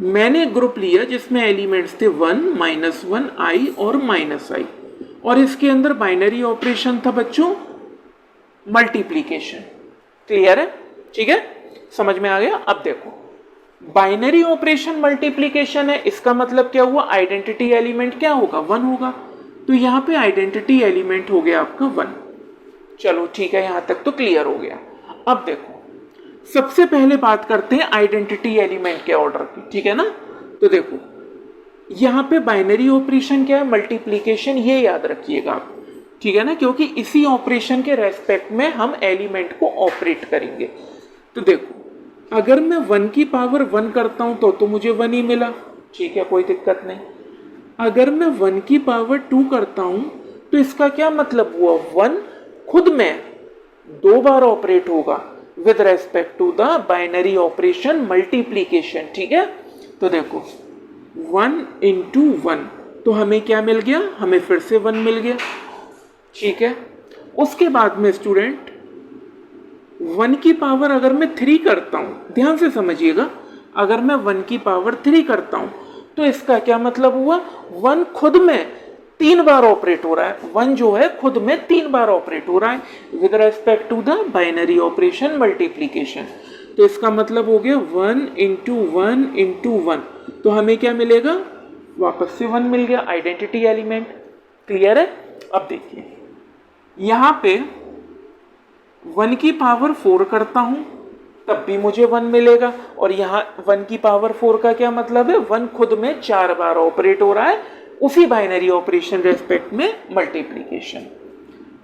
मैंने एक ग्रुप लिया जिसमें एलिमेंट्स थे 1, -1, i और -i, और इसके अंदर बाइनरी ऑपरेशन था बच्चों मल्टीप्लिकेशन। क्लियर है? ठीक है, समझ में आ गया। अब देखो बाइनरी ऑपरेशन मल्टीप्लिकेशन है, इसका मतलब क्या हुआ? आइडेंटिटी एलिमेंट क्या होगा? 1 होगा। तो यहाँ पे आइडेंटिटी एलिमेंट हो गया आपका 1। चलो ठीक है, यहां तक तो क्लियर हो गया। अब देखो सबसे पहले बात करते हैं आइडेंटिटी एलिमेंट के ऑर्डर की, ठीक है ना। तो देखो यहाँ पे बाइनरी ऑपरेशन क्या है? मल्टीप्लिकेशन, ये याद रखिएगा आप, ठीक है ना, क्योंकि इसी ऑपरेशन के रेस्पेक्ट में हम एलिमेंट को ऑपरेट करेंगे। तो देखो अगर मैं 1 की पावर 1 करता हूं तो मुझे 1 ही मिला, ठीक है, कोई दिक्कत नहीं। अगर मैं 1 की पावर 2 करता हूं तो इसका क्या मतलब हुआ? 1 खुद में 2 बार ऑपरेट होगा with respect to the binary operation multiplication, ठीक है। तो देखो 1 इंटू 1, तो हमें क्या मिल गया? हमें फिर से 1 मिल गया, ठीक है। उसके बाद में स्टूडेंट 1 की पावर अगर मैं 3 करता हूं, ध्यान से समझिएगा, अगर मैं 1 की पावर 3 करता हूं तो इसका क्या मतलब हुआ? 1 खुद में 3 बार ऑपरेट हो रहा है। 1 जो है खुद में 3 बार ऑपरेट हो रहा है with respect to the binary operation multiplication. तो इसका मतलब हो गया 1 इंटू 1 इंटू 1, तो हमें क्या मिलेगा? वापस से 1 मिल गया, आइडेंटिटी एलिमेंट। क्लियर है? अब देखिए यहां पे 1 की पावर 4 करता हूं तब भी मुझे 1 मिलेगा, और यहाँ 1 की पावर 4 का क्या मतलब है? 1 खुद में 4 बार ऑपरेट हो रहा है उसी बाइनरी ऑपरेशन रेस्पेक्ट में मल्टीप्लिकेशन।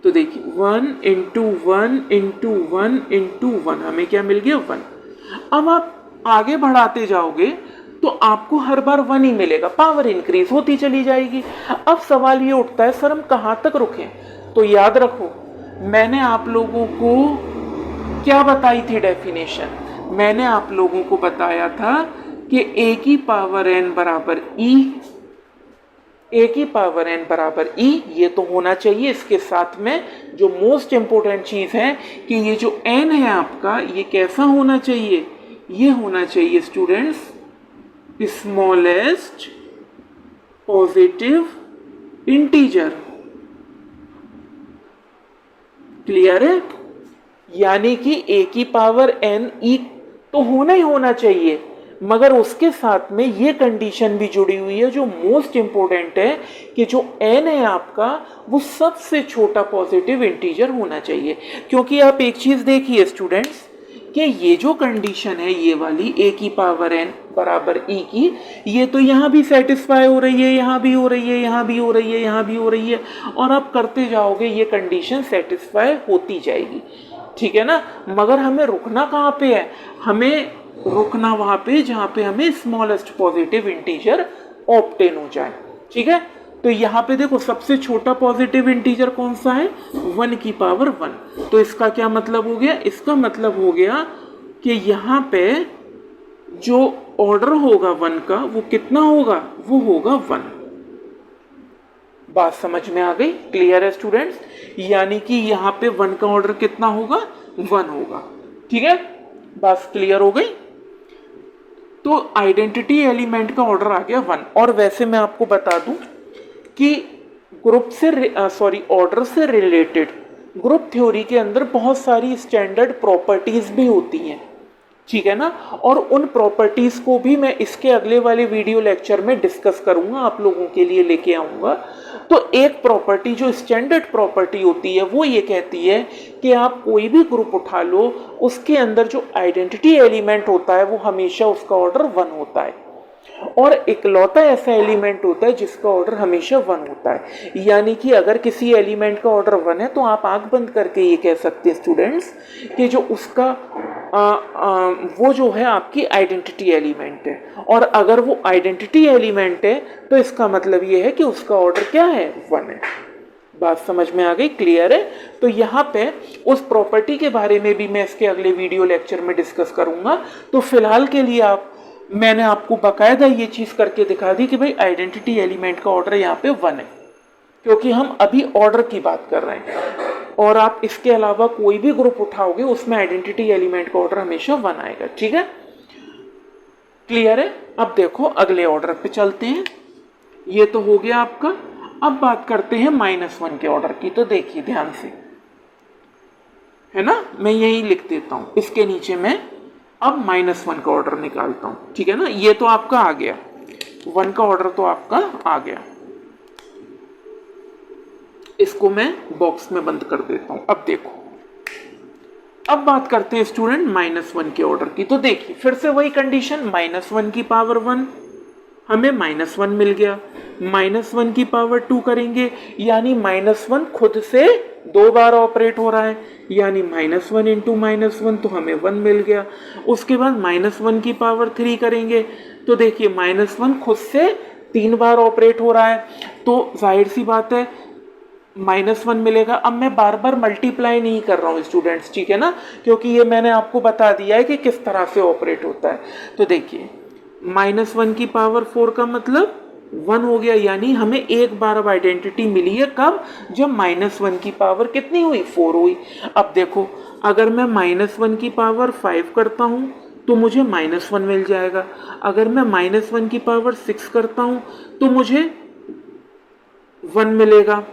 तो देखिए 1 इंटू 1 इंटू 1 इंटू 1, हमें क्या मिल गया? 1। अब आप आगे बढ़ाते जाओगे तो आपको हर बार 1 ही मिलेगा, पावर इंक्रीज होती चली जाएगी। अब सवाल ये उठता है सर हम कहाँ तक रुकें? तो याद रखो मैंने आप लोगों को क्या बताई थी डेफिनेशन? मैंने आप लोगों को बताया था कि a की पावर n बराबर e, a की पावर n बराबर e, ये तो होना चाहिए। इसके साथ में जो मोस्ट इंपोर्टेंट चीज है कि ये जो n है आपका, ये कैसा होना चाहिए? ये होना चाहिए students smallest positive integer. Clear है? यानी कि a की पावर n e तो होना ही होना चाहिए, मगर उसके साथ में ये कंडीशन भी जुड़ी हुई है जो मोस्ट इंपॉर्टेंट है कि जो n है आपका वो सबसे छोटा पॉजिटिव इंटीजर होना चाहिए। क्योंकि आप एक चीज देखिए स्टूडेंट्स कि ये जो कंडीशन है ये वाली a की पावर n बराबर e की, ये तो यहाँ भी सेटिस्फाई हो रही है, यहाँ भी हो रही है, यहाँ भी हो रही है, यहाँ भी हो रही है, और आप करते जाओगे ये कंडीशन सेटिस्फाई होती जाएगी, ठीक है ना। मगर हमें रुकना कहाँ पे है, हमें रुकना वहां पे जहां पे हमें स्मॉलेस्ट पॉजिटिव इंटीजर ऑब्टेन हो जाए, ठीक है। तो यहाँ पे देखो सबसे छोटा पॉजिटिव इंटीजर कौन सा है, 1 की पावर 1। तो इसका क्या मतलब हो गया, इसका मतलब हो गया कि यहाँ पे जो ऑर्डर होगा 1 का वो कितना होगा, वो होगा 1। बात समझ में आ गई, क्लियर है स्टूडेंट्स। यानी कि यहाँ पे 1 का ऑर्डर कितना होगा, 1 होगा, ठीक है। बात क्लियर हो गई। तो आइडेंटिटी एलिमेंट का ऑर्डर आ गया 1। और वैसे मैं आपको बता दूं कि ग्रुप से ऑर्डर से रिलेटेड ग्रुप थ्योरी के अंदर बहुत सारी स्टैंडर्ड प्रॉपर्टीज भी होती हैं, ठीक है ना। और उन प्रॉपर्टीज को भी मैं इसके अगले वाले वीडियो लेक्चर में डिस्कस करूंगा, आप लोगों के लिए लेके आऊंगा। तो एक प्रॉपर्टी जो स्टैंडर्ड प्रॉपर्टी होती है वो ये कहती है कि आप कोई भी ग्रुप उठा लो, उसके अंदर जो आइडेंटिटी एलिमेंट होता है वो हमेशा उसका ऑर्डर 1 होता है, और इकलौता ऐसा एलिमेंट होता है जिसका ऑर्डर हमेशा 1 होता है। यानी कि अगर किसी एलिमेंट का ऑर्डर 1 है तो आप आंख बंद करके ये कह सकते हैं स्टूडेंट्स कि जो उसका वो जो है आपकी आइडेंटिटी एलिमेंट है, और अगर वो आइडेंटिटी एलिमेंट है तो इसका मतलब ये है कि उसका ऑर्डर क्या है, 1 है। बात समझ में आ गई, क्लियर है। तो यहाँ पे उस प्रॉपर्टी के बारे में भी मैं इसके अगले वीडियो लेक्चर में डिस्कस करूंगा। तो फिलहाल के लिए मैंने आपको बाकायदा ये चीज करके दिखा दी कि भाई आइडेंटिटी एलिमेंट का ऑर्डर यहाँ पे 1 है, क्योंकि हम अभी ऑर्डर की बात कर रहे हैं। और आप इसके अलावा कोई भी ग्रुप उठाओगे उसमें आइडेंटिटी एलिमेंट का ऑर्डर हमेशा 1 आएगा, ठीक है, क्लियर है। अब देखो अगले ऑर्डर पे चलते हैं। ये तो हो गया आपका। अब बात करते हैं -1 के ऑर्डर की। तो देखिए ध्यान से, है ना, मैं यही लिख देता हूं, इसके नीचे मैं अब -1 का ऑर्डर निकालता हूं, ठीक है ना। ये तो आपका आ गया, 1 का ऑर्डर तो आपका आ गया। इसको मैं बॉक्स में बंद कर देता हूं। अब देखो, अब बात करते हैं स्टूडेंट -1 के ऑर्डर की। तो देखिए फिर से वही कंडीशन, -1 की पावर 1 हमें -1 मिल गया, -1 की पावर 2 करेंगे यानी -1 खुद से 2 बार ऑपरेट हो रहा है, यानी -1 इंटू -1 तो हमें 1 मिल गया। उसके बाद -1 की पावर 3 करेंगे तो देखिए -1 खुद से 3 बार ऑपरेट हो रहा है, तो जाहिर सी बात है -1 मिलेगा। अब मैं बार बार मल्टीप्लाई नहीं कर रहा हूँ स्टूडेंट्स, ठीक है ना, क्योंकि ये मैंने आपको बता दिया है कि किस तरह से ऑपरेट होता है। तो देखिए -1 की पावर 4 का मतलब 1 हो गया, यानी हमें एक बार अब आइडेंटिटी मिली है, कब, जब -1 की पावर कितनी हुई, 4 हुई। अब देखो अगर मैं -1 की पावर 5 करता हूँ तो मुझे -1 मिल जाएगा, अगर मैं -1 की पावर 6 करता हूँ तो मुझे 1 मिलेगा,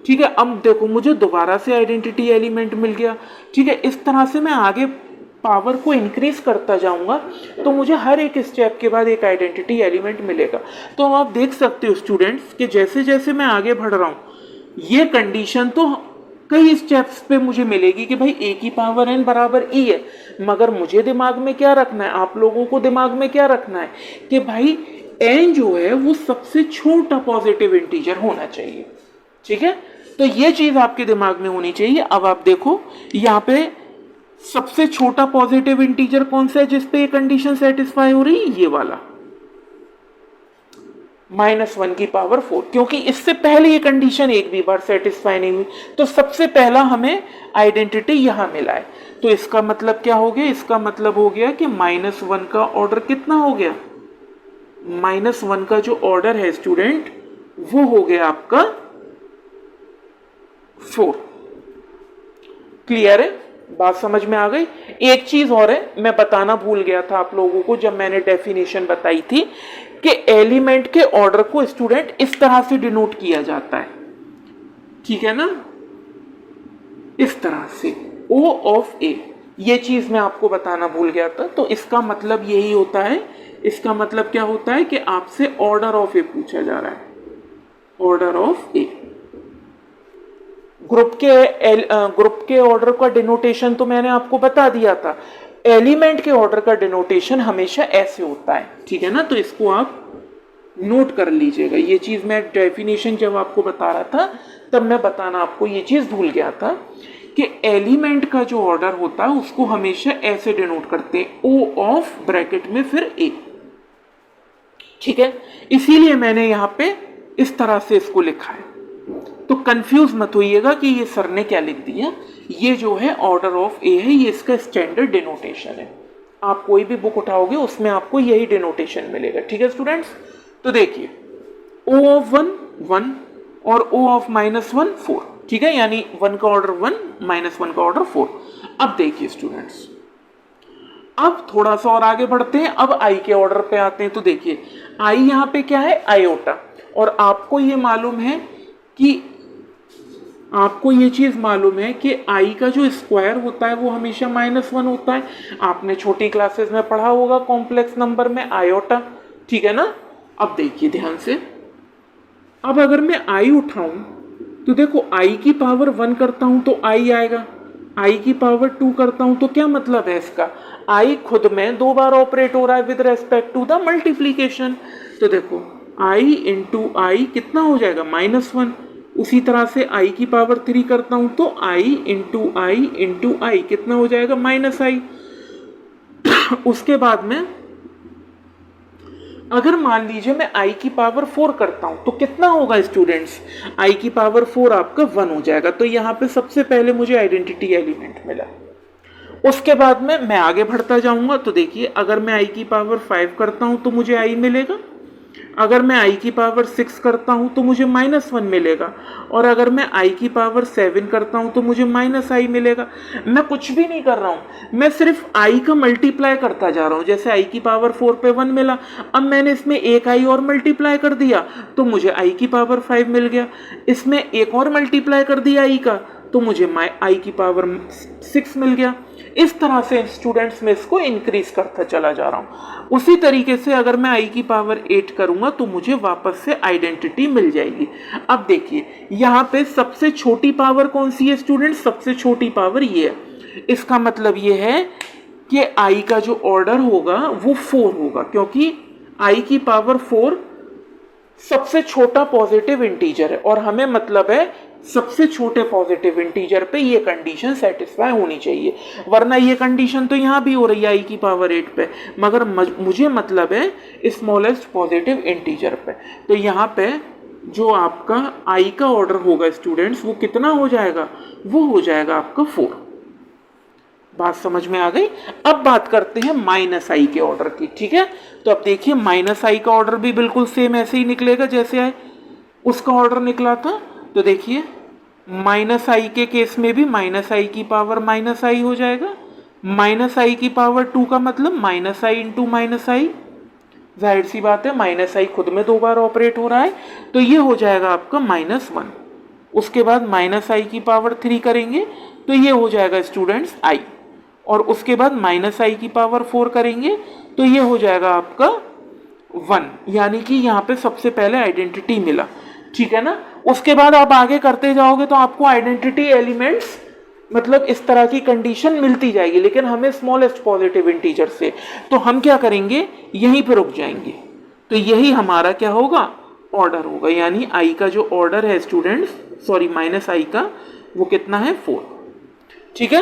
ठीक है। अब देखो मुझे दोबारा से आइडेंटिटी एलिमेंट मिल गया, ठीक है। इस तरह से मैं आगे पावर को इंक्रीज करता जाऊंगा तो मुझे हर एक स्टेप के बाद एक आइडेंटिटी एलिमेंट मिलेगा। तो आप देख सकते हो स्टूडेंट्स कि जैसे जैसे मैं आगे बढ़ रहा हूँ ये कंडीशन तो कई स्टेप्स पे मुझे मिलेगी कि भाई a की पावर n बराबर e है, मगर मुझे दिमाग में क्या रखना है, आप लोगों को दिमाग में क्या रखना है कि भाई n जो है वो सबसे छोटा पॉजिटिव इंटीजर होना चाहिए, ठीक है। तो ये चीज आपके दिमाग में होनी चाहिए। अब आप देखो यहाँ पे सबसे छोटा पॉजिटिव इंटीजर कौन सा है जिसपे ये कंडीशन सेटिस्फाई हो रही है, ये वाला -1 की पावर 4, क्योंकि इससे पहले ये कंडीशन एक भी बार सेटिस्फाई नहीं हुई, तो सबसे पहला हमें आइडेंटिटी यहां मिला है। तो इसका मतलब क्या हो गया, इसका मतलब हो गया कि -1 का ऑर्डर कितना हो गया, -1 का जो ऑर्डर है स्टूडेंट वो हो गया आपका 4, क्लियर है, बात समझ में आ गई। एक चीज और है, मैं बताना भूल गया था आप लोगों को जब मैंने डेफिनेशन बताई थी कि एलिमेंट के ऑर्डर को स्टूडेंट इस तरह से डिनोट किया जाता है, ठीक है ना, इस तरह से O ऑफ A, ये चीज़ मैं आपको बताना भूल गया था। तो इसका मतलब यही होता है, इसका मतलब क्या होता है कि आपसे ऑर्डर ऑफ ए पूछा जा रहा है, ऑर्डर ऑफ ए। ग्रुप के ऑर्डर का डिनोटेशन तो मैंने आपको बता दिया था। एलिमेंट के ऑर्डर का डिनोटेशन हमेशा ऐसे होता है, ठीक है ना। तो इसको आप नोट कर लीजिएगा। ये चीज़ मैं डेफिनेशन जब आपको बता रहा था तब मैं बताना आपको ये चीज़ भूल गया था कि एलिमेंट का जो ऑर्डर होता है उसको हमेशा ऐसे डिनोट करते हैं, ओ ऑफ ब्रैकेट में फिर ए, ठीक है। इसीलिए मैंने यहाँ पे इस तरह से इसको लिखा है। तो कंफ्यूज मत होइएगा कि ये सर ने क्या लिख दिया। ये जो है ऑर्डर ऑफ ए है, ये इसका स्टैंडर्ड डिनोटेशन है। आप कोई भी बुक उठाओगे उसमें आपको यही डिनोटेशन मिलेगा, ठीक है स्टूडेंट्स। तो देखिए ओ ऑफ 1 1 और ओ ऑफ -1 4, ठीक है, यानी 1 का ऑर्डर 1 -1 का ऑर्डर 4। अब देखिए स्टूडेंट्स, अब थोड़ा सा और आगे बढ़ते हैं, अब आई के ऑर्डर पे आते हैं। तो देखिए आई यहाँ पे क्या है, आयोटा। और आपको ये मालूम है कि आपको ये चीज़ मालूम है कि आई का जो स्क्वायर होता है वो हमेशा -1 होता है। आपने छोटी क्लासेस में पढ़ा होगा कॉम्प्लेक्स नंबर में आयोटा, ठीक है ना। अब देखिए ध्यान से, अब अगर मैं आई उठाऊं तो देखो आई की पावर 1 करता हूं तो आई आएगा, आई की पावर 2 करता हूं तो क्या मतलब है इसका, आई खुद में 2 बार ऑपरेट हो रहा है with respect to the multiplication. तो देखो आई इंटू आई कितना हो जाएगा, -1। उसी तरह से आई की पावर 3 करता हूं तो आई इंटू आई कितना हो जाएगा, -i। उसके बाद में अगर मान लीजिए मैं आई की पावर 4 करता हूं तो कितना होगा स्टूडेंट्स, आई की पावर 4 आपका 1 हो जाएगा। तो यहाँ पे सबसे पहले मुझे आइडेंटिटी एलिमेंट मिला। उसके बाद में मैं आगे बढ़ता जाऊंगा। तो देखिए अगर मैं आई की पावर 5 करता हूं तो मुझे आई मिलेगा, अगर मैं आई की पावर 6 करता हूं तो मुझे -1 मिलेगा, और अगर मैं आई की पावर 7 करता हूं तो मुझे -i मिलेगा। मैं कुछ भी नहीं कर रहा हूं, मैं सिर्फ आई का मल्टीप्लाई करता जा रहा हूं। जैसे आई की पावर 4 पे 1 मिला, अब मैंने इसमें एक आई और मल्टीप्लाई कर दिया तो मुझे आई की पावर 5 मिल गया। इसमें एक और मल्टीप्लाई कर दिया आई का तो मुझे आई की पावर 6 मिल गया। इस तरह से स्टूडेंट्स में इसको इंक्रीज करता चला जा रहा हूं। उसी तरीके से अगर मैं आई की पावर 8 करूंगा तो मुझे वापस से आइडेंटिटी मिल जाएगी। अब देखिए यहाँ पे सबसे छोटी पावर कौन सी है स्टूडेंट्स, सबसे छोटी पावर ये है। इसका मतलब ये है कि आई का जो ऑर्डर होगा वो 4 होगा, क्योंकि आई की पावर 4 सबसे छोटा पॉजिटिव इंटीजर है, और हमें मतलब है सबसे छोटे पॉजिटिव इंटीजर पे ये कंडीशन सेटिस्फाई होनी चाहिए। वरना ये कंडीशन तो यहाँ भी हो रही है आई की पावर 8 पे, मगर मुझे मतलब है स्मॉलेस्ट पॉजिटिव इंटीजर पे। तो यहाँ पे जो आपका आई का ऑर्डर होगा स्टूडेंट्स वो कितना हो जाएगा, वो हो जाएगा आपका 4। बात समझ में आ गई। अब बात करते हैं -i के ऑर्डर की, ठीक है। तो अब देखिए -i का ऑर्डर भी बिल्कुल सेम ऐसे ही निकलेगा जैसे उसका ऑर्डर निकला था। तो देखिए -i के केस में भी -i की पावर -i हो जाएगा। -i की पावर 2 का मतलब -i इंटू -i, जाहिर सी बात है -i खुद में 2 बार ऑपरेट हो रहा है तो ये हो जाएगा आपका -1। उसके बाद -i की पावर 3 करेंगे तो ये हो जाएगा स्टूडेंट्स i, और उसके बाद -i की पावर 4 करेंगे तो ये हो जाएगा आपका 1, यानी कि यहाँ पे सबसे पहले आइडेंटिटी मिला, ठीक है ना। उसके बाद आप आगे करते जाओगे तो आपको आइडेंटिटी एलिमेंट्स मतलब इस तरह की कंडीशन मिलती जाएगी, लेकिन हमें स्मॉलेस्ट पॉजिटिव इंटीजर से। तो हम क्या करेंगे, यहीं पे रुक जाएंगे। तो यही हमारा क्या होगा, ऑर्डर होगा, यानी आई का जो ऑर्डर है स्टूडेंट्स, सॉरी -i का, वो कितना है 4, ठीक है।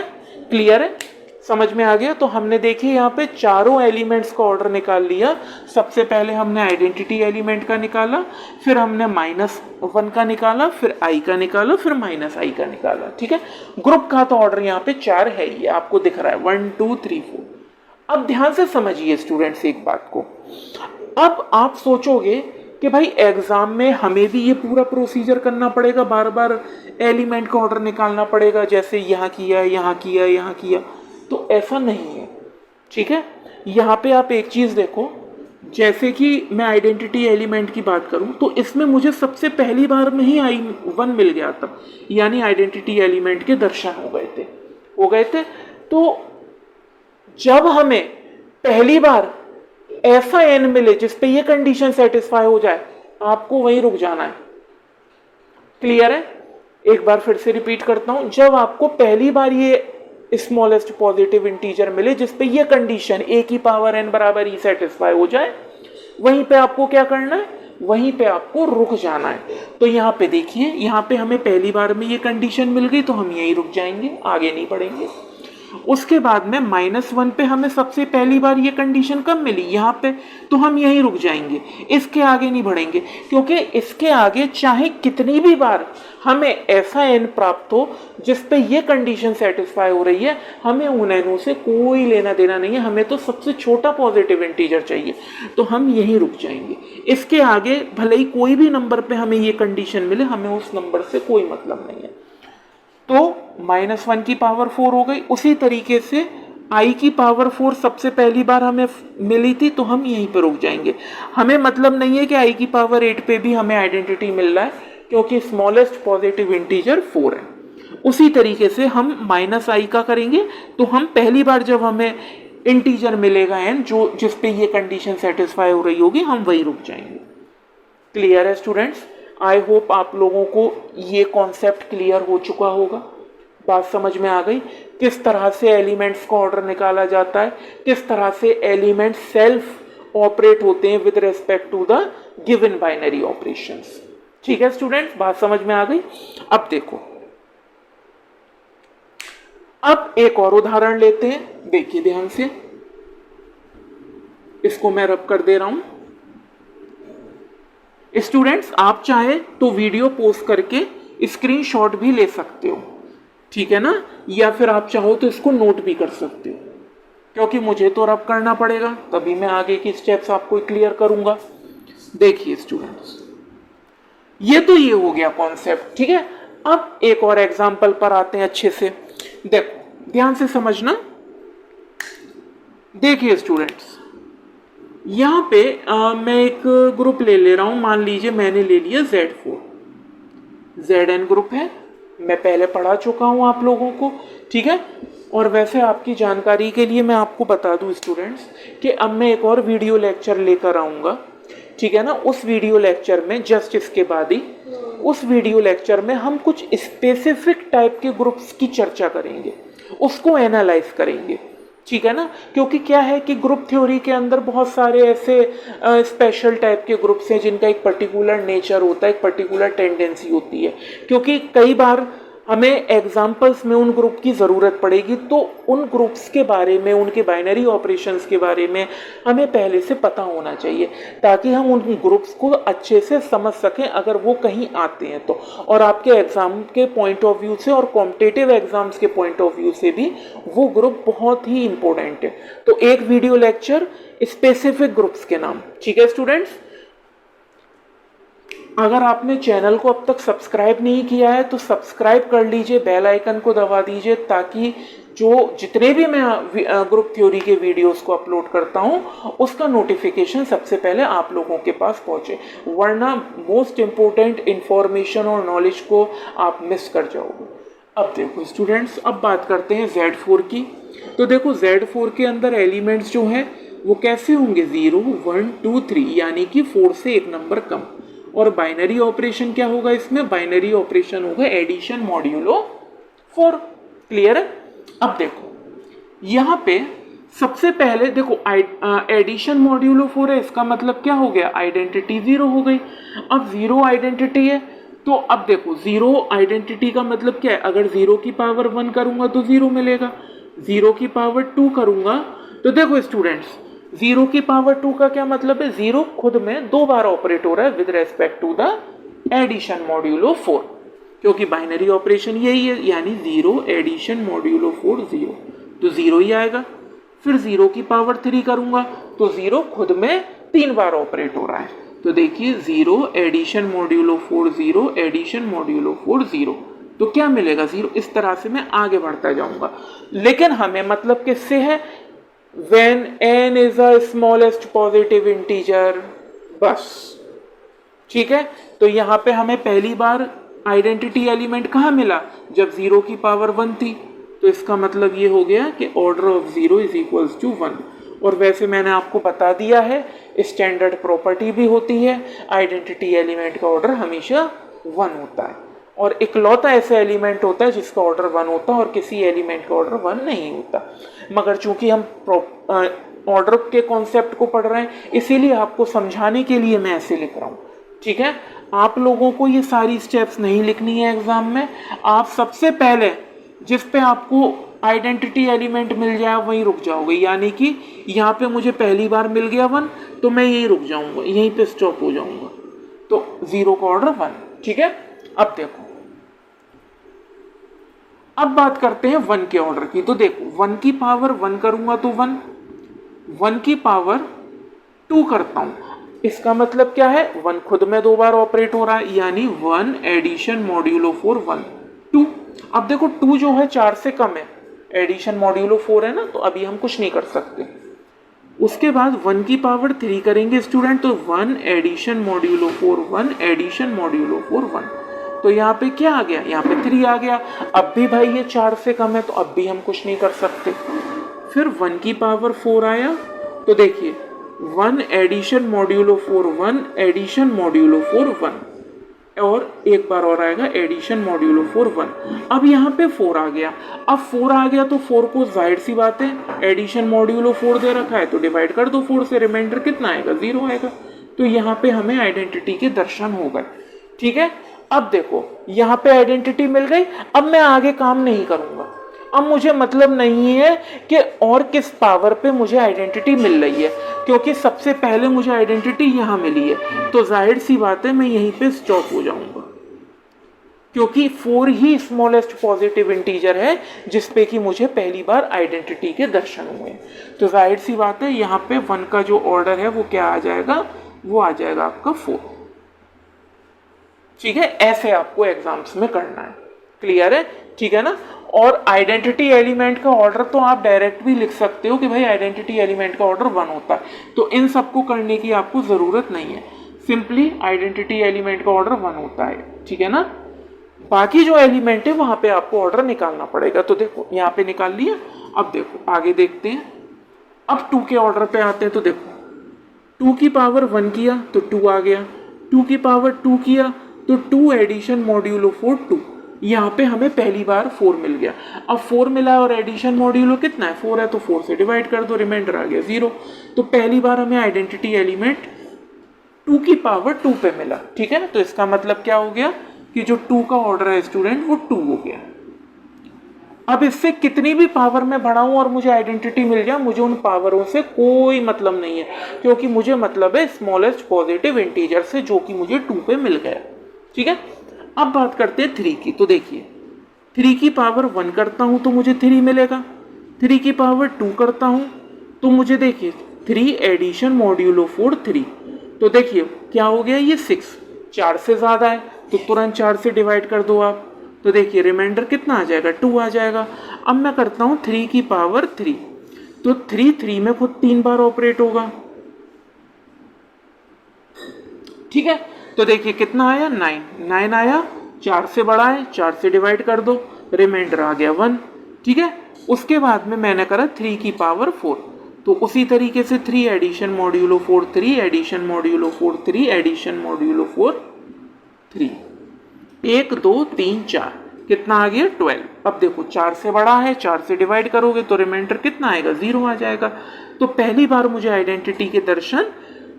क्लियर है, समझ में आ गया। तो हमने देखिए यहाँ पे चारों एलिमेंट्स का ऑर्डर निकाल लिया। सबसे पहले हमने आइडेंटिटी एलिमेंट का निकाला, फिर हमने -1 का निकाला, फिर i का निकाला, फिर -i का निकाला, ठीक है। ग्रुप का तो ऑर्डर यहाँ पे 4 है, ये आपको दिख रहा है 1 2 3 4। अब ध्यान से समझिए स्टूडेंट्स एक बात को। अब आप सोचोगे कि भाई एग्जाम में हमें भी ये पूरा प्रोसीजर करना पड़ेगा, बार बार एलिमेंट का ऑर्डर निकालना पड़ेगा, जैसे यहाँ किया यहाँ किया यहाँ किया। तो ऐसा नहीं है, ठीक है। यहाँ पे आप एक चीज़ देखो, जैसे कि मैं आइडेंटिटी एलिमेंट की बात करूँ तो इसमें मुझे सबसे पहली बार में ही i1 मिल गया था, यानी आइडेंटिटी एलिमेंट के दर्शन हो गए थे। तो जब हमें पहली बार ऐसा n मिले जिसपे ये कंडीशन सेटिस्फाई हो जाए, आपको वहीं रुक जाना है। क्लियर है? एक बार फिर से रिपीट करता हूं, जब आपको पहली बार ये स्मॉलेस्ट पॉजिटिव इंटीजर मिले जिसपे ये कंडीशन a की पावर n बराबर e सेटिस्फाई हो जाए, वहीं पे आपको क्या करना है, वहीं पे आपको रुक जाना है। तो यहाँ पे देखिए, यहाँ पे हमें पहली बार में ये कंडीशन मिल गई तो हम यहीं रुक जाएंगे, आगे नहीं बढ़ेंगे। उसके बाद में -1 पे हमें सबसे पहली बार ये कंडीशन कब मिली, यहाँ पे, तो हम यहीं रुक जाएंगे, इसके आगे नहीं बढ़ेंगे, क्योंकि इसके आगे चाहे कितनी भी बार हमें ऐसा n प्राप्त हो जिस पे ये कंडीशन सेटिस्फाई हो रही है, हमें उन nओं से कोई लेना देना नहीं है, हमें तो सबसे छोटा पॉजिटिव इंटीजर चाहिए, तो हम यहीं रुक जाएंगे। इसके आगे भले ही कोई भी नंबर पे हमें ये कंडीशन मिले, हमें उस नंबर से कोई मतलब नहीं है। तो -1 की पावर 4 हो गई। उसी तरीके से i की पावर 4 सबसे पहली बार हमें मिली थी, तो हम यहीं पर रुक जाएंगे। हमें मतलब नहीं है कि i की पावर 8 पे भी हमें आइडेंटिटी मिल रहा है, क्योंकि स्मॉलेस्ट पॉजिटिव इंटीजर 4 है। उसी तरीके से हम -i का करेंगे, तो हम पहली बार जब हमें इंटीजर मिलेगा n जो जिस पे ये कंडीशन सेटिस्फाई हो रही होगी, हम वहीं रुक जाएंगे। क्लियर है स्टूडेंट्स? आई होप आप लोगों को ये कॉन्सेप्ट क्लियर हो चुका होगा, बात समझ में आ गई किस तरह से एलिमेंट्स का ऑर्डर निकाला जाता है, किस तरह से एलिमेंट्स सेल्फ ऑपरेट होते हैं with respect to the given binary operations. ठीक है स्टूडेंट्स, बात समझ में आ गई। अब देखो, अब एक और उदाहरण लेते हैं, देखिए ध्यान से, इसको मैं रब कर दे रहा हूं। स्टूडेंट्स, आप चाहे तो वीडियो पोस्ट करके स्क्रीनशॉट भी ले सकते हो, ठीक है ना, या फिर आप चाहो तो इसको नोट भी कर सकते हो, क्योंकि मुझे तो रब करना पड़ेगा, तभी मैं आगे की स्टेप्स आपको क्लियर करूंगा। देखिए स्टूडेंट्स, ये तो ये हो गया कॉन्सेप्ट, ठीक है। अब एक और एग्जांपल पर आते हैं अच्छे से, देखो ध्यान से समझना। देखिए स्टूडेंट्स, यहाँ पे मैं एक ग्रुप ले रहा हूं, मान लीजिए मैंने ले लिया Z4, Zn ग्रुप है, मैं पहले पढ़ा चुका हूं आप लोगों को, ठीक है। और वैसे आपकी जानकारी के लिए मैं आपको बता दूं स्टूडेंट्स कि अब मैं एक और वीडियो लेक्चर लेकर आऊँगा, ठीक है ना। उस वीडियो लेक्चर में जस्ट इसके बाद ही उस वीडियो लेक्चर में हम कुछ स्पेसिफिक टाइप के ग्रुप्स की चर्चा करेंगे, उसको एनालाइज करेंगे, ठीक है ना। क्योंकि क्या है कि ग्रुप थ्योरी के अंदर बहुत सारे ऐसे स्पेशल टाइप के ग्रुप्स हैं जिनका एक पर्टिकुलर नेचर होता है, एक पर्टिकुलर टेंडेंसी होती है। क्योंकि कई बार हमें एग्जाम्पल्स में उन ग्रुप की ज़रूरत पड़ेगी, तो उन ग्रुप्स के बारे में, उनके बाइनरी ऑपरेशंस के बारे में हमें पहले से पता होना चाहिए, ताकि हम उन ग्रुप्स को अच्छे से समझ सकें अगर वो कहीं आते हैं तो। और आपके एग्ज़ाम के पॉइंट ऑफ व्यू से और कॉम्पिटिटिव एग्ज़ाम्स के पॉइंट ऑफ व्यू से भी वो ग्रुप बहुत ही इंपॉर्टेंट है। तो एक वीडियो लेक्चर स्पेसिफिक ग्रुप्स के नाम, ठीक है स्टूडेंट्स। अगर आपने चैनल को अब तक सब्सक्राइब नहीं किया है तो सब्सक्राइब कर लीजिए, बेल आइकन को दबा दीजिए, ताकि जितने भी मैं ग्रुप थ्योरी के वीडियोस को अपलोड करता हूं उसका नोटिफिकेशन सबसे पहले आप लोगों के पास पहुंचे, वरना मोस्ट इम्पोर्टेंट इंफॉर्मेशन और नॉलेज को आप मिस कर जाओगे। अब देखो स्टूडेंट्स, अब बात करते हैं Z4 की। तो देखो Z4 के अंदर एलिमेंट्स जो हैं वो कैसे होंगे, 0 1 2 3, यानी कि 4 से एक नंबर कम। और बाइनरी ऑपरेशन क्या होगा इसमें, बाइनरी ऑपरेशन होगा एडिशन मॉड्यूलो 4। क्लियर है? अब देखो यहाँ पे सबसे पहले देखो एडिशन मॉड्यूलो 4 है, इसका मतलब क्या हो गया, आइडेंटिटी 0 हो गई। अब 0 आइडेंटिटी है, तो अब देखो 0 आइडेंटिटी का मतलब क्या है, अगर 0 की पावर 1 करूंगा तो 0 मिलेगा, 0 की पावर 2 करूंगा तो देखो स्टूडेंट्स 0 की पावर 2 का क्या मतलब है, 0 खुद में 2 बार ऑपरेट हो रहा है with respect to the addition modulo 4, क्योंकि बाइनरी ऑपरेशन यही है, यानी 0 एडिशन मॉड्यूलो 4 0, तो 0 ही आएगा। फिर 0 की पावर 3 करूंगा तो 0 खुद में 3 बार ऑपरेट हो रहा है, तो देखिए 0 एडिशन मॉड्यूलो 4 0 एडिशन मॉड्यूलो 4 0, तो क्या मिलेगा 0। इस तरह से मैं आगे बढ़ता जाऊंगा, लेकिन हमें मतलब किससे है, when n is a smallest positive integer, बस, ठीक है। तो यहाँ पे हमें पहली बार आइडेंटिटी एलिमेंट कहाँ मिला, जब 0 की पावर 1 थी, तो तो इसका मतलब ये हो गया कि order of 0 is equals to 1। और वैसे मैंने आपको बता दिया है स्टैंडर्ड प्रॉपर्टी भी होती है, आइडेंटिटी एलिमेंट का ऑर्डर हमेशा 1 होता है, और इकलौता ऐसा एलिमेंट होता है जिसका ऑर्डर 1 होता है और किसी एलिमेंट का ऑर्डर 1 नहीं होता। मगर चूंकि हम ऑर्डर के कॉन्सेप्ट को पढ़ रहे हैं इसीलिए आपको समझाने के लिए मैं ऐसे लिख रहा हूँ, ठीक है। आप लोगों को ये सारी स्टेप्स नहीं लिखनी है एग्जाम में। आप सबसे पहले जिस पे आपको आइडेंटिटी एलिमेंट मिल जाए वहीं रुक जाओगे, यानी कि यहाँ पे मुझे पहली बार मिल गया 1 तो मैं यहीं रुक जाऊंगा, यहीं पे स्टॉप हो जाऊंगा। तो 0 का ऑर्डर 1, ठीक है। अब देखो, अब बात करते हैं 1 के ऑर्डर की। तो देखो 1 की पावर 1 करूंगा तो 1, 1 की पावर 2 करता हूं, इसका मतलब क्या है 1 खुद में 2 बार ऑपरेट हो रहा है, यानी 1 एडिशन मॉड्यूलो 4 1 2। अब देखो 2 जो है 4 से कम है, एडिशन मॉड्यूलो 4 है ना, तो अभी हम कुछ नहीं कर सकते। उसके बाद 1 की पावर 3 करेंगे स्टूडेंट, तो 1 एडिशन मॉड्यूलो 4 1 एडिशन मॉड्यूलो 4 1। तो यहाँ पे क्या आ गया, यहाँ पे 3 आ गया। अब भी भाई ये 4 से कम है तो अब भी हम कुछ नहीं कर सकते। फिर 1 की पावर 4 आया, तो देखिए 1 एडिशन मॉड्यूलो 4 1 एडिशन मॉड्यूलो 4 1, और एक बार और आएगा एडिशन मॉड्यूलो 4 1। अब यहाँ पे 4 आ गया। अब 4 आ गया तो 4 को जाहिर सी बात है एडिशन मॉड्यूलो 4 दे रखा है तो डिवाइड कर दो 4 से, रिमाइंडर कितना आएगा 0 आएगा। तो यहाँ पे हमें आइडेंटिटी के दर्शन हो गए, ठीक है। अब देखो यहाँ पे आइडेंटिटी मिल गई, अब मैं आगे काम नहीं करूंगा। अब मुझे मतलब नहीं है कि और किस पावर पे मुझे आइडेंटिटी मिल रही है, क्योंकि सबसे पहले मुझे आइडेंटिटी यहाँ मिली है, तो जाहिर सी बात है मैं यहीं पे स्टॉप हो जाऊंगा, क्योंकि 4 ही स्मॉलेस्ट पॉजिटिव इंटीजर है जिसपे कि मुझे पहली बार आइडेंटिटी के दर्शन हुए। तो जाहिर सी बात है यहाँ पे 1 का जो ऑर्डर है वो क्या आ जाएगा, वो आ जाएगा आपका 4, ठीक है। ऐसे आपको एग्जाम्स में करना है, क्लियर है, ठीक है ना। और आइडेंटिटी एलिमेंट का ऑर्डर तो आप डायरेक्ट भी लिख सकते हो कि भाई आइडेंटिटी एलिमेंट का ऑर्डर 1 होता है, तो इन सबको करने की आपको जरूरत नहीं है, सिंपली आइडेंटिटी एलिमेंट का ऑर्डर 1 होता है, ठीक है ना। बाकी जो एलिमेंट है वहां पे आपको ऑर्डर निकालना पड़ेगा। तो देखो यहाँ पे निकाल लिया। अब देखो आगे देखते हैं, अब 2 के ऑर्डर पे आते हैं। तो देखो 2 की पावर 1 किया तो 2 आ गया, 2 की पावर 2 किया तो 2 एडिशन मॉड्यूलो 4 2। यहाँ पे हमें पहली बार 4 मिल गया। अब 4 मिला और एडिशन मॉड्यूलो कितना है 4 है, तो 4 से डिवाइड कर दो, रिमाइंडर आ गया 0। तो पहली बार हमें आइडेंटिटी एलिमेंट 2 की पावर 2 पे मिला, ठीक है ना। तो इसका मतलब क्या हो गया कि जो 2 का ऑर्डर है स्टूडेंट वो 2 हो गया। अब इससे कितनी भी पावर में बढ़ाऊं और मुझे आइडेंटिटी मिल जाए, मुझे उन पावरों से कोई मतलब नहीं है, क्योंकि मुझे मतलब है स्मॉलेस्ट पॉजिटिव इंटीजर से, जो कि मुझे 2 पे मिल गया, ठीक है। अब बात करते हैं 3 की। तो देखिए 3 की पावर 1 करता हूं तो मुझे 3 मिलेगा, 3 की पावर 2 करता हूं तो मुझे देखिए 3 एडिशन मॉड्यूलो 4 3। तो देखिए क्या हो गया, ये 6 4 से ज्यादा है तो तुरंत 4 से डिवाइड कर दो आप, तो देखिए रिमाइंडर कितना आ जाएगा 2 आ जाएगा। अब मैं करता हूं 3 की पावर 3, तो 3 3 में खुद 3 बार ऑपरेट होगा, ठीक है। तो देखिए कितना आया 9 9 आया, 4 से बड़ा है 4 से डिवाइड कर दो, रिमाइंडर आ गया 1, ठीक है। उसके बाद में मैंने करा 3 की पावर 4, तो उसी तरीके से 3 addition modulo 4 3 addition modulo 4 3 addition modulo 4 3, 1 2 3 4, कितना आ गया 12। अब देखो 4 से बड़ा है, 4 से डिवाइड करोगे तो रिमाइंडर कितना आएगा 0 आ जाएगा। तो पहली बार मुझे आइडेंटिटी के दर्शन